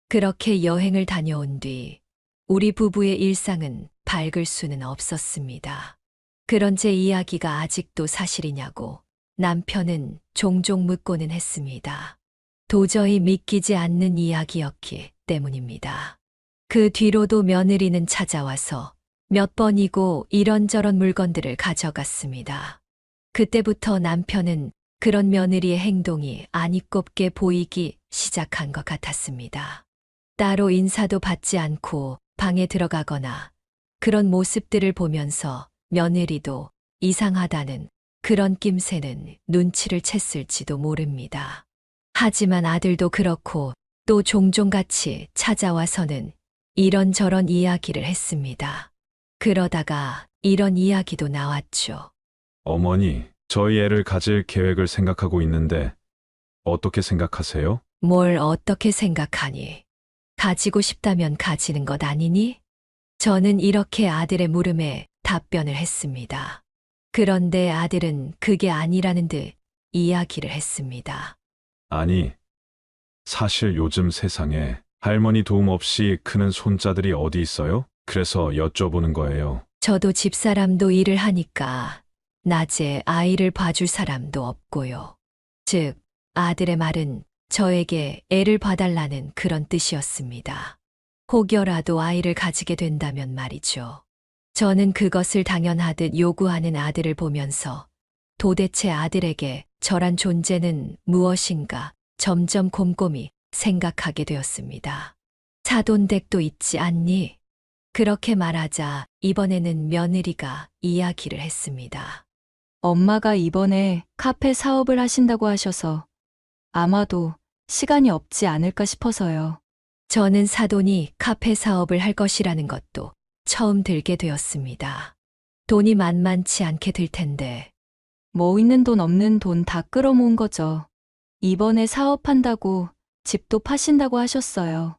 B: 그렇게 여행을 다녀온 뒤 우리 부부의 일상은 밝을 수는 없었습니다. 그런 제 이야기가 아직도 사실이냐고 남편은 종종 묻고는 했습니다. 도저히 믿기지 않는 이야기였기 때문입니다. 그 뒤로도 며느리는 찾아와서 몇 번이고 이런저런 물건들을 가져갔습니다. 그때부터 남편은 그런 며느리의 행동이 아니꼽게 보이기 시작한 것 같았습니다. 따로 인사도 받지 않고 방에 들어가거나 그런 모습들을 보면서 며느리도 이상하다는 그런 낌새는 눈치를 챘을지도 모릅니다. 하지만 아들도 그렇고 또 종종 같이 찾아와서는 이런저런 이야기를 했습니다. 그러다가 이런 이야기도 나왔죠.
A: 어머니, 저희 애를 가질 계획을 생각하고 있는데 어떻게 생각하세요?
B: 뭘 어떻게 생각하니? 가지고 싶다면 가지는 것 아니니? 저는 이렇게 아들의 물음에 답변을 했습니다. 그런데 아들은 그게 아니라는 듯 이야기를 했습니다.
A: 아니, 사실 요즘 세상에 할머니 도움 없이 크는 손자들이 어디 있어요? 그래서 여쭤보는 거예요.
B: 저도 집사람도 일을 하니까 낮에 아이를 봐줄 사람도 없고요. 즉, 아들의 말은 저에게 애를 봐달라는 그런 뜻이었습니다. 혹여라도 아이를 가지게 된다면 말이죠. 저는 그것을 당연하듯 요구하는 아들을 보면서 도대체 아들에게 저란 존재는 무엇인가 점점 곰곰이 생각하게 되었습니다. 사돈댁도 있지 않니? 그렇게 말하자 이번에는 며느리가 이야기를 했습니다.
D: 엄마가 이번에 카페 사업을 하신다고 하셔서 아마도 시간이 없지 않을까 싶어서요.
B: 저는 사돈이 카페 사업을 할 것이라는 것도 처음 들게 되었습니다. 돈이 만만치 않게 들 텐데
D: 뭐 있는 돈 없는 돈 다 끌어모은 거죠. 이번에 사업한다고 집도 파신다고 하셨어요.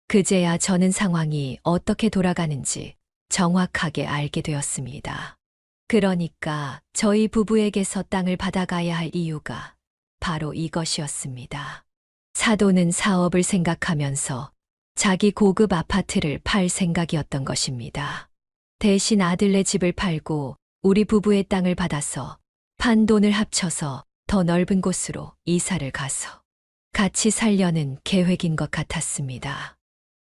B: 그제야 저는 상황이 어떻게 돌아가는지 정확하게 알게 되었습니다. 그러니까 저희 부부에게서 땅을 받아가야 할 이유가 바로 이것이었습니다. 사돈은 사업을 생각하면서 자기 고급 아파트를 팔 생각이었던 것입니다. 대신 아들네 집을 팔고 우리 부부의 땅을 받아서 판 돈을 합쳐서 더 넓은 곳으로 이사를 가서 같이 살려는 계획인 것 같았습니다.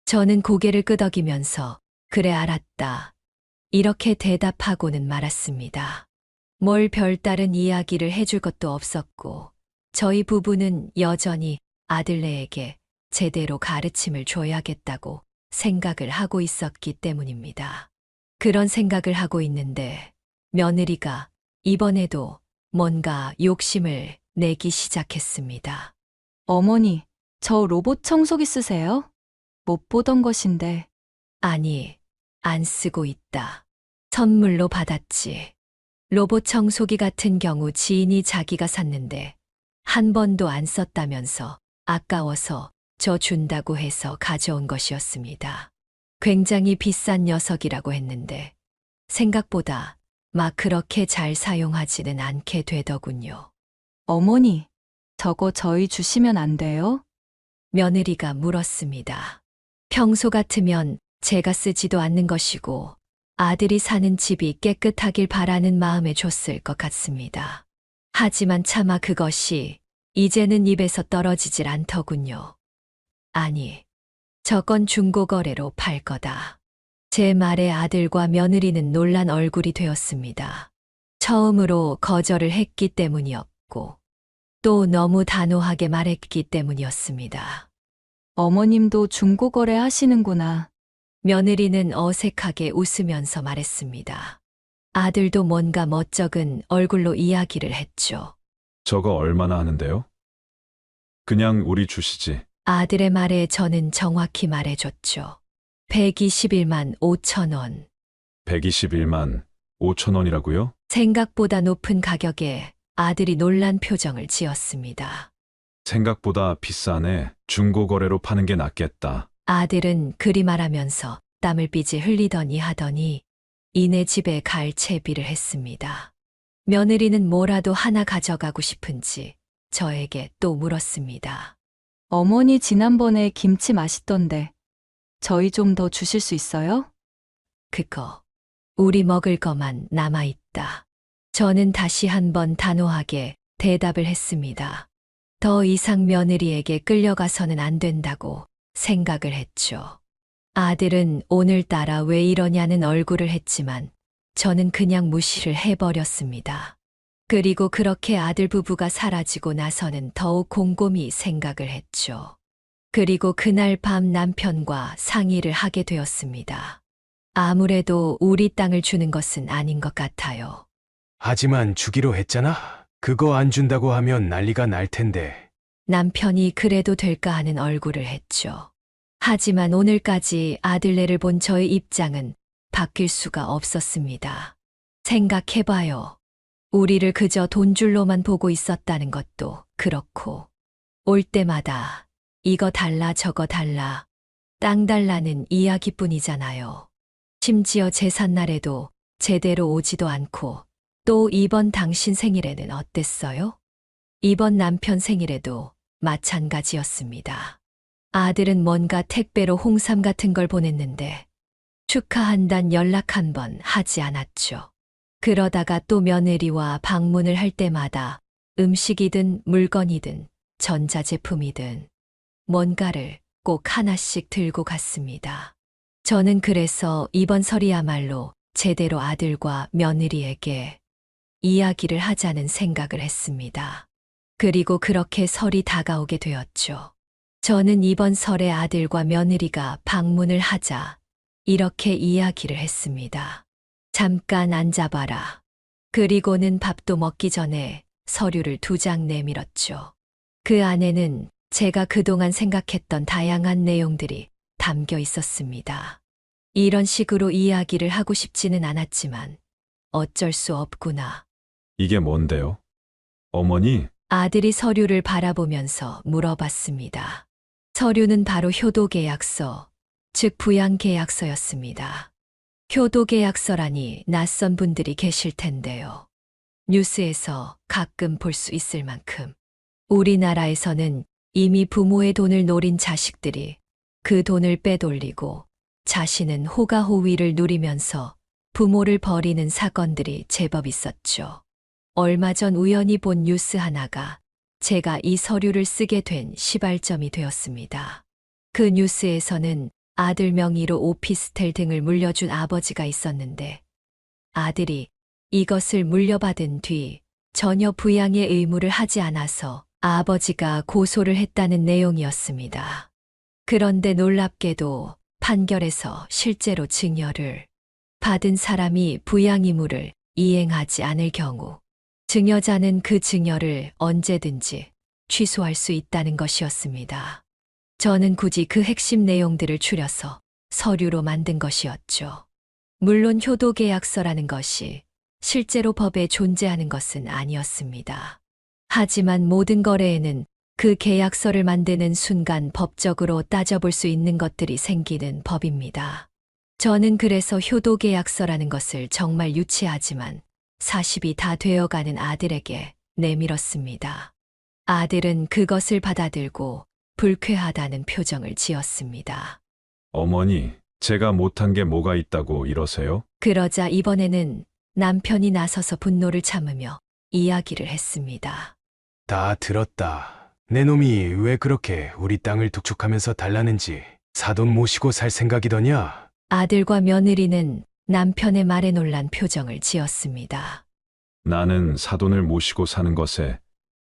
B: 저는 고개를 끄덕이면서 그래 알았다. 이렇게 대답하고는 말았습니다. 뭘 별다른 이야기를 해줄 것도 없었고 저희 부부는 여전히 아들네에게 제대로 가르침을 줘야겠다고 생각을 하고 있었기 때문입니다. 그런 생각을 하고 있는데 며느리가 이번에도 뭔가 욕심을 내기 시작했습니다.
D: 어머니, 저 로봇 청소기 쓰세요? 못 보던 것인데.
B: 아니, 안 쓰고 있다. 선물로 받았지. 로봇 청소기 같은 경우 지인이 자기가 샀는데 한 번도 안 썼다면서 아까워서 저 준다고 해서 가져온 것이었습니다. 굉장히 비싼 녀석이라고 했는데 생각보다 막 그렇게 잘 사용하지는 않게 되더군요.
D: 어머니, 저거 저희 주시면 안 돼요?
B: 며느리가 물었습니다. 평소 같으면 제가 쓰지도 않는 것이고 아들이 사는 집이 깨끗하길 바라는 마음에 줬을 것 같습니다. 하지만 차마 그것이 이제는 입에서 떨어지질 않더군요. 아니, 저건 중고거래로 팔 거다. 제 말에 아들과 며느리는 놀란 얼굴이 되었습니다. 처음으로 거절을 했기 때문이었고 또 너무 단호하게 말했기 때문이었습니다.
D: 어머님도 중고거래 하시는구나.
B: 며느리는 어색하게 웃으면서 말했습니다. 아들도 뭔가 멋쩍은 얼굴로 이야기를 했죠.
A: 저거 얼마나 하는데요? 그냥 우리 주시지.
B: 아들의 말에 저는 정확히 말해줬죠. 121만 5천 원.
A: 121만 5천 원이라고요?
B: 생각보다 높은 가격에 아들이 놀란 표정을 지었습니다.
A: 생각보다 비싸네. 중고거래로 파는 게 낫겠다.
B: 아들은 그리 말하면서 땀을 삐지 흘리더니 하더니 이내 집에 갈 채비를 했습니다. 며느리는 뭐라도 하나 가져가고 싶은지 저에게 또 물었습니다.
D: 어머니 지난번에 김치 맛있던데 저희 좀 더 주실 수 있어요?
B: 그거 우리 먹을 거만 남아있다. 저는 다시 한번 단호하게 대답을 했습니다. 더 이상 며느리에게 끌려가서는 안 된다고 생각을 했죠. 아들은 오늘따라 왜 이러냐는 얼굴을 했지만 저는 그냥 무시를 해버렸습니다. 그리고 그렇게 아들 부부가 사라지고 나서는 더욱 곰곰이 생각을 했죠. 그리고 그날 밤 남편과 상의를 하게 되었습니다. 아무래도 우리 땅을 주는 것은 아닌 것 같아요.
E: 하지만 주기로 했잖아. 그거 안 준다고 하면 난리가 날 텐데.
B: 남편이 그래도 될까 하는 얼굴을 했죠. 하지만 오늘까지 아들네를 본 저의 입장은 바뀔 수가 없었습니다. 생각해봐요. 우리를 그저 돈줄로만 보고 있었다는 것도 그렇고, 올 때마다 이거 달라 저거 달라, 땅 달라는 이야기뿐이잖아요. 심지어 제삿날에도 제대로 오지도 않고, 또 이번 당신 생일에는 어땠어요? 이번 남편 생일에도 마찬가지였습니다. 아들은 뭔가 택배로 홍삼 같은 걸 보냈는데 축하한단 연락 한 번 하지 않았죠. 그러다가 또 며느리와 방문을 할 때마다 음식이든 물건이든 전자제품이든 뭔가를 꼭 하나씩 들고 갔습니다. 저는 그래서 이번 설이야말로 제대로 아들과 며느리에게 이야기를 하자는 생각을 했습니다. 그리고 그렇게 설이 다가오게 되었죠. 저는 이번 설에 아들과 며느리가 방문을 하자 이렇게 이야기를 했습니다. 잠깐 앉아봐라. 그리고는 밥도 먹기 전에 서류를 2장 내밀었죠. 그 안에는 제가 그동안 생각했던 다양한 내용들이 담겨 있었습니다. 이런 식으로 이야기를 하고 싶지는 않았지만 어쩔 수 없구나.
A: 이게 뭔데요? 어머니,
B: 아들이 서류를 바라보면서 물어봤습니다. 서류는 바로 효도계약서, 즉 부양계약서였습니다. 효도계약서라니 낯선 분들이 계실 텐데요. 뉴스에서 가끔 볼 수 있을 만큼 우리나라에서는 이미 부모의 돈을 노린 자식들이 그 돈을 빼돌리고 자신은 호가호위를 누리면서 부모를 버리는 사건들이 제법 있었죠. 얼마 전 우연히 본 뉴스 하나가 제가 이 서류를 쓰게 된 시발점이 되었습니다. 그 뉴스에서는 아들 명의로 오피스텔 등을 물려준 아버지가 있었는데 아들이 이것을 물려받은 뒤 전혀 부양의 의무를 하지 않아서 아버지가 고소를 했다는 내용이었습니다. 그런데 놀랍게도 판결에서 실제로 증여를 받은 사람이 부양 의무를 이행하지 않을 경우 증여자는 그 증여를 언제든지 취소할 수 있다는 것이었습니다. 저는 굳이 그 핵심 내용들을 추려서 서류로 만든 것이었죠. 물론 효도계약서라는 것이 실제로 법에 존재하는 것은 아니었습니다. 하지만 모든 거래에는 그 계약서를 만드는 순간 법적으로 따져볼 수 있는 것들이 생기는 법입니다. 저는 그래서 효도계약서라는 것을 정말 유치하지만 40이 다 되어가는 아들에게 내밀었습니다. 아들은 그것을 받아들고 불쾌하다는 표정을 지었습니다.
A: 어머니, 제가 못한 게 뭐가 있다고 이러세요?
B: 그러자 이번에는 남편이 나서서 분노를 참으며 이야기를 했습니다.
E: 다 들었다. 내 놈이 왜 그렇게 우리 땅을 독촉하면서 달라는지 사돈 모시고 살 생각이더냐?
B: 아들과 며느리는 남편의 말에 놀란 표정을 지었습니다.
A: 나는 사돈을 모시고 사는 것에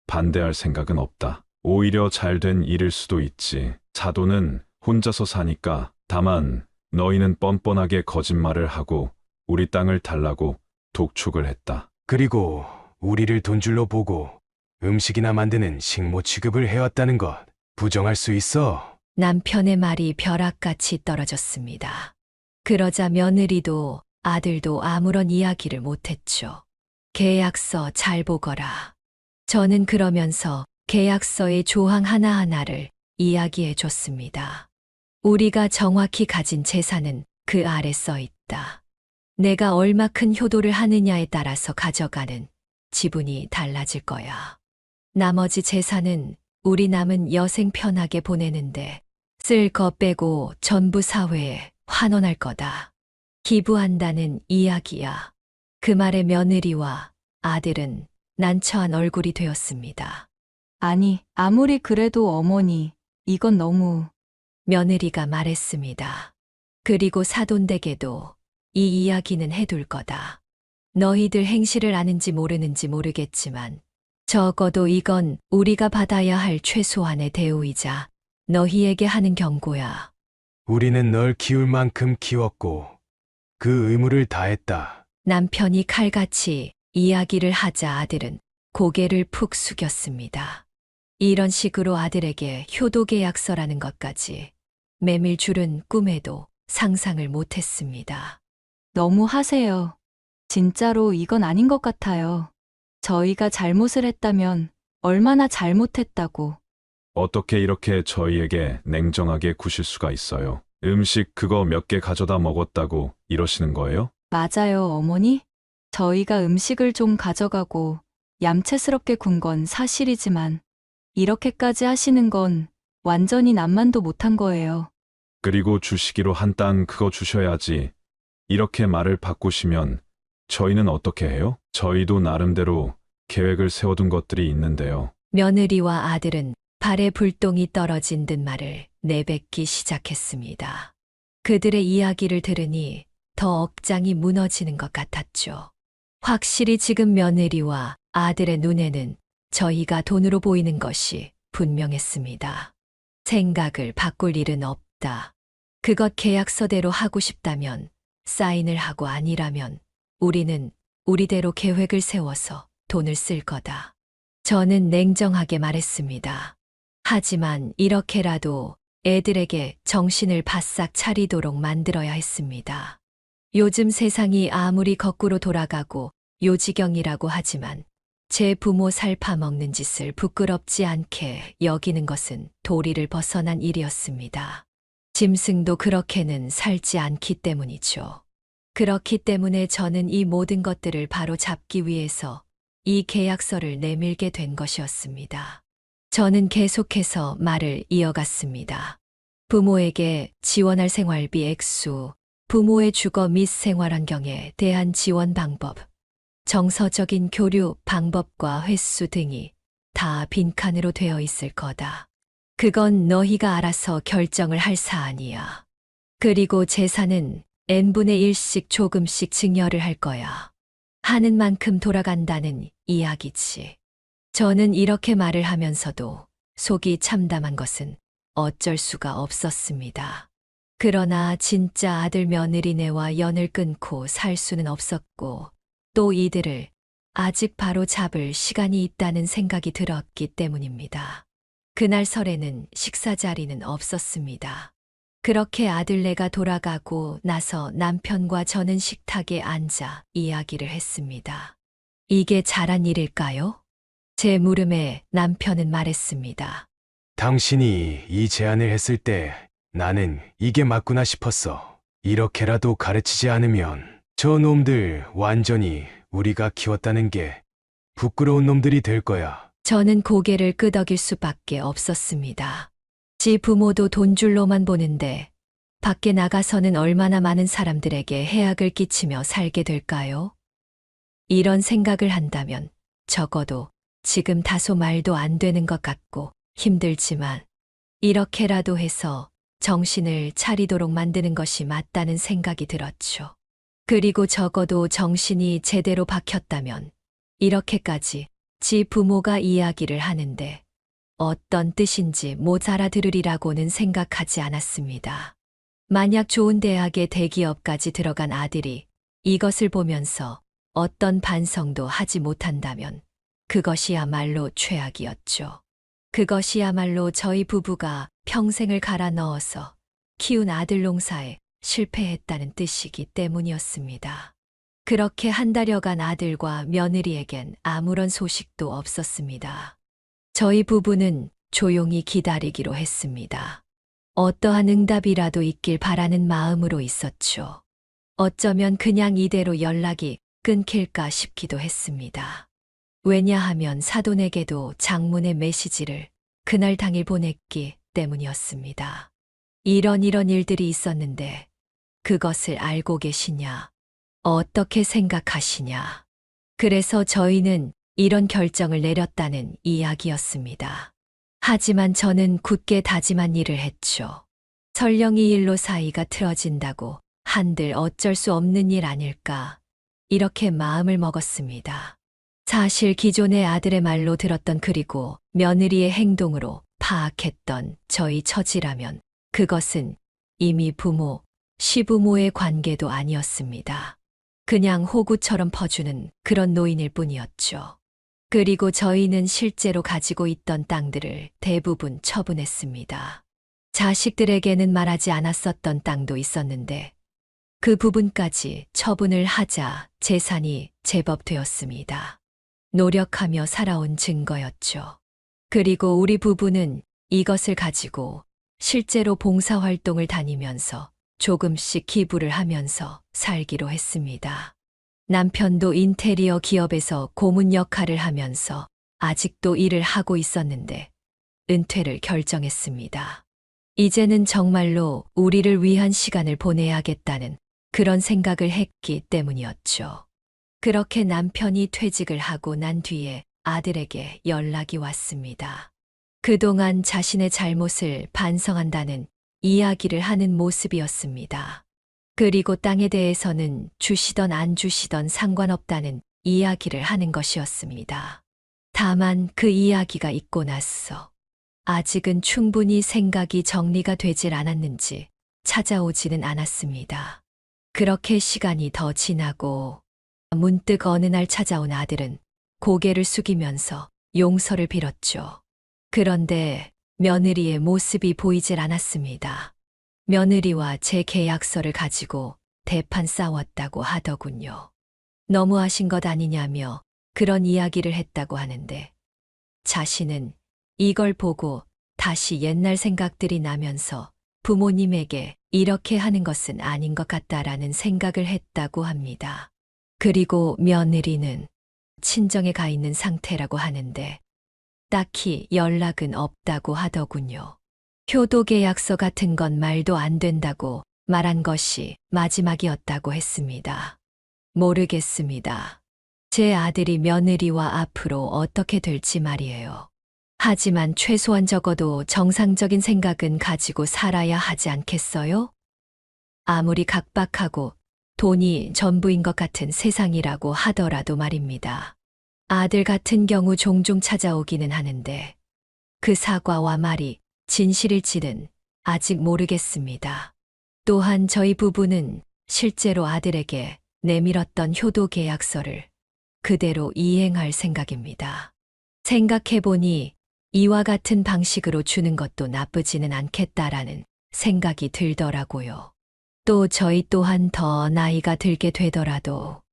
A: 반대할 생각은 없다. 오히려 잘된 일일 수도 있지. 사돈은 혼자서 사니까. 다만 너희는 뻔뻔하게 거짓말을 하고 우리 땅을 달라고 독촉을 했다.
E: 그리고 우리를 돈줄로 보고 음식이나 만드는 식모 취급을 해왔다는 것. 부정할 수 있어?
B: 남편의 말이 벼락같이 떨어졌습니다. 그러자 며느리도 아들도 아무런 이야기를 못했죠. 계약서 잘 보거라. 저는 그러면서 계약서의 조항 하나하나를 이야기해 줬습니다. 우리가 정확히 가진 재산은 그 아래 써 있다. 내가 얼마큰 효도를 하느냐에 따라서 가져가는 지분이 달라질 거야. 나머지 재산은 우리 남은 여생 편하게 보내는데 쓸 거 빼고 전부 사회에 환원할 거다. 기부한다는 이야기야. 그 말에 며느리와 아들은 난처한 얼굴이 되었습니다.
D: 아니, 아무리 그래도 어머니, 이건 너무.
B: 며느리가 말했습니다. 그리고 사돈댁에도 이 이야기는 해둘 거다. 너희들 행실을 아는지 모르는지 모르겠지만 적어도 이건 우리가 받아야 할 최소한의 대우이자 너희에게 하는 경고야.
E: 우리는 널 키울 만큼 키웠고 그 의무를 다했다.
B: 남편이 칼같이 이야기를 하자 아들은 고개를 푹 숙였습니다. 이런 식으로 아들에게 효도계약서라는 것까지 메밀 줄은 꿈에도 상상을 못했습니다.
D: 너무 하세요. 진짜로 이건 아닌 것 같아요. 저희가 잘못을 했다면 얼마나 잘못했다고.
A: 어떻게 이렇게 저희에게 냉정하게 구실 수가 있어요? 음식 그거 몇 개 가져다 먹었다고 이러시는 거예요?
D: 맞아요, 어머니? 저희가 음식을 좀 가져가고 얌체스럽게 군 건 사실이지만 이렇게까지 하시는 건 완전히 남만도 못한 거예요.
A: 그리고 주시기로 한 땅 그거 주셔야지. 이렇게 말을 바꾸시면 저희는 어떻게 해요? 저희도 나름대로 계획을 세워둔 것들이 있는데요.
B: 며느리와 아들은 발에 불똥이 떨어진 듯 말을 내뱉기 시작했습니다. 그들의 이야기를 들으니 더 억장이 무너지는 것 같았죠. 확실히 지금 며느리와 아들의 눈에는 저희가 돈으로 보이는 것이 분명했습니다. 생각을 바꿀 일은 없다. 그것 계약서대로 하고 싶다면 사인을 하고 아니라면 우리는 우리대로 계획을 세워서 돈을 쓸 거다. 저는 냉정하게 말했습니다. 하지만 이렇게라도 애들에게 정신을 바싹 차리도록 만들어야 했습니다. 요즘 세상이 아무리 거꾸로 돌아가고 요지경이라고 하지만 제 부모 살 파먹는 짓을 부끄럽지 않게 여기는 것은 도리를 벗어난 일이었습니다. 짐승도 그렇게는 살지 않기 때문이죠. 그렇기 때문에 저는 이 모든 것들을 바로 잡기 위해서 이 계약서를 내밀게 된 것이었습니다. 저는 계속해서 말을 이어갔습니다. 부모에게 지원할 생활비 액수, 부모의 주거 및 생활환경에 대한 지원 방법, 정서적인 교류 방법과 횟수 등이 다 빈칸으로 되어 있을 거다. 그건 너희가 알아서 결정을 할 사안이야. 그리고 재산은 n분의 1씩 조금씩 증여를 할 거야. 하는 만큼 돌아간다는 이야기지. 저는 이렇게 말을 하면서도 속이 참담한 것은 어쩔 수가 없었습니다. 그러나 진짜 아들 며느리네와 연을 끊고 살 수는 없었고 또 이들을 아직 바로 잡을 시간이 있다는 생각이 들었기 때문입니다. 그날 설에는 식사 자리는 없었습니다. 그렇게 아들네가 돌아가고 나서 남편과 저는 식탁에 앉아 이야기를 했습니다. 이게 잘한 일일까요? 제 물음에 남편은 말했습니다.
E: 당신이 이 제안을 했을 때 나는 이게 맞구나 싶었어. 이렇게라도 가르치지 않으면 저 놈들 완전히 우리가 키웠다는 게 부끄러운 놈들이 될 거야.
B: 저는 고개를 끄덕일 수밖에 없었습니다. 지 부모도 돈줄로만 보는데 밖에 나가서는 얼마나 많은 사람들에게 해악을 끼치며 살게 될까요? 이런 생각을 한다면 적어도 지금 다소 말도 안 되는 것 같고 힘들지만 이렇게라도 해서 정신을 차리도록 만드는 것이 맞다는 생각이 들었죠. 그리고 적어도 정신이 제대로 박혔다면 이렇게까지 지 부모가 이야기를 하는데 어떤 뜻인지 못 알아들으리라고는 생각하지 않았습니다. 만약 좋은 대학의 대기업까지 들어간 아들이 이것을 보면서 어떤 반성도 하지 못한다면 그것이야말로 최악이었죠. 그것이야말로 저희 부부가 평생을 갈아 넣어서 키운 아들 농사에 실패했다는 뜻이기 때문이었습니다. 그렇게 한 달여간 아들과 며느리에겐 아무런 소식도 없었습니다. 저희 부부는 조용히 기다리기로 했습니다. 어떠한 응답이라도 있길 바라는 마음으로 있었죠. 어쩌면 그냥 이대로 연락이 끊길까 싶기도 했습니다. 왜냐하면 사돈에게도 장문의 메시지를 그날 당일 보냈기 때문이었습니다. 이런 일들이 있었는데 그것을 알고 계시냐? 어떻게 생각하시냐? 그래서 저희는 이런 결정을 내렸다는 이야기였습니다. 하지만 저는 굳게 다짐한 일을 했죠. 설령 이 일로 사이가 틀어진다고 한들 어쩔 수 없는 일 아닐까, 이렇게 마음을 먹었습니다. 사실 기존의 아들의 말로 들었던 그리고 며느리의 행동으로 파악했던 저희 처지라면 그것은 이미 부모, 시부모의 관계도 아니었습니다. 그냥 호구처럼 퍼주는 그런 노인일 뿐이었죠. 그리고 저희는 실제로 가지고 있던 땅들을 대부분 처분했습니다. 자식들에게는 말하지 않았었던 땅도 있었는데 그 부분까지 처분을 하자 재산이 제법 되었습니다. 노력하며 살아온 증거였죠. 그리고 우리 부부는 이것을 가지고 실제로 봉사활동을 다니면서 조금씩 기부를 하면서 살기로 했습니다. 남편도 인테리어 기업에서 고문 역할을 하면서 아직도 일을 하고 있었는데 은퇴를 결정했습니다. 이제는 정말로 우리를 위한 시간을 보내야겠다는 그런 생각을 했기 때문이었죠. 그렇게 남편이 퇴직을 하고 난 뒤에 아들에게 연락이 왔습니다. 그동안 자신의 잘못을 반성한다는 이야기를 하는 모습이었습니다. 그리고 땅에 대해서는 주시던 안 주시던 상관없다는 이야기를 하는 것이었습니다. 다만 그 이야기가 있고 나서 아직은 충분히 생각이 정리가 되질 않았는지 찾아오지는 않았습니다. 그렇게 시간이 더 지나고 문득 어느 날 찾아온 아들은 고개를 숙이면서 용서를 빌었죠. 그런데 며느리의 모습이 보이질 않았습니다. 며느리와 제 계약서를 가지고 대판 싸웠다고 하더군요. 너무하신 것 아니냐며 그런 이야기를 했다고 하는데 자신은 이걸 보고 다시 옛날 생각들이 나면서 부모님에게 이렇게 하는 것은 아닌 것 같다라는 생각을 했다고 합니다. 그리고 며느리는 친정에 가 있는 상태라고 하는데 딱히 연락은 없다고 하더군요. 효도 계약서 같은 건 말도 안 된다고 말한 것이 마지막이었다고 했습니다. 모르겠습니다. 제 아들이 며느리와 앞으로 어떻게 될지 말이에요. 하지만 최소한 적어도 정상적인 생각은 가지고 살아야 하지 않겠어요? 아무리 각박하고 돈이 전부인 것 같은 세상이라고 하더라도 말입니다. 아들 같은 경우 종종 찾아오기는 하는데 그 사과와 말이 진실일지는 아직 모르겠습니다. 또한 저희 부부는 실제로 아들에게 내밀었던 효도 계약서를 그대로 이행할 생각입니다. 생각해보니 이와 같은 방식으로 주는 것도 나쁘지는 않겠다라는 생각이 들더라고요. 또 저희 또한 더 나이가 들게 되더라도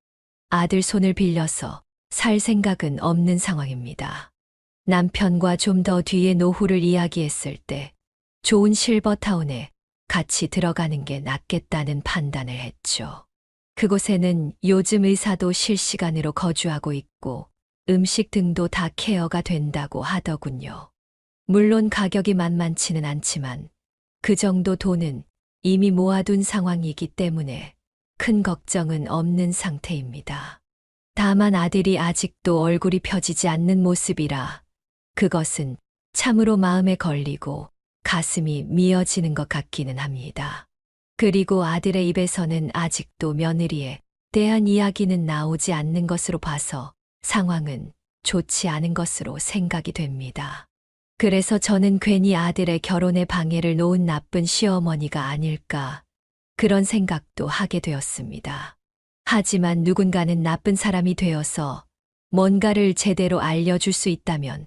B: 아들 손을 빌려서 살 생각은 없는 상황입니다. 남편과 좀 더 뒤에 노후를 이야기했을 때 좋은 실버타운에 같이 들어가는 게 낫겠다는 판단을 했죠. 그곳에는 요즘 의사도 실시간으로 거주하고 있고 음식 등도 다 케어가 된다고 하더군요. 물론 가격이 만만치는 않지만 그 정도 돈은 이미 모아둔 상황이기 때문에 큰 걱정은 없는 상태입니다. 다만 아들이 아직도 얼굴이 펴지지 않는 모습이라 그것은 참으로 마음에 걸리고 가슴이 미어지는 것 같기는 합니다. 그리고 아들의 입에서는 아직도 며느리에 대한 이야기는 나오지 않는 것으로 봐서 상황은 좋지 않은 것으로 생각이 됩니다. 그래서 저는 괜히 아들의 결혼에 방해를 놓은 나쁜 시어머니가 아닐까 그런 생각도 하게 되었습니다. 하지만 누군가는 나쁜 사람이 되어서 뭔가를 제대로 알려줄 수 있다면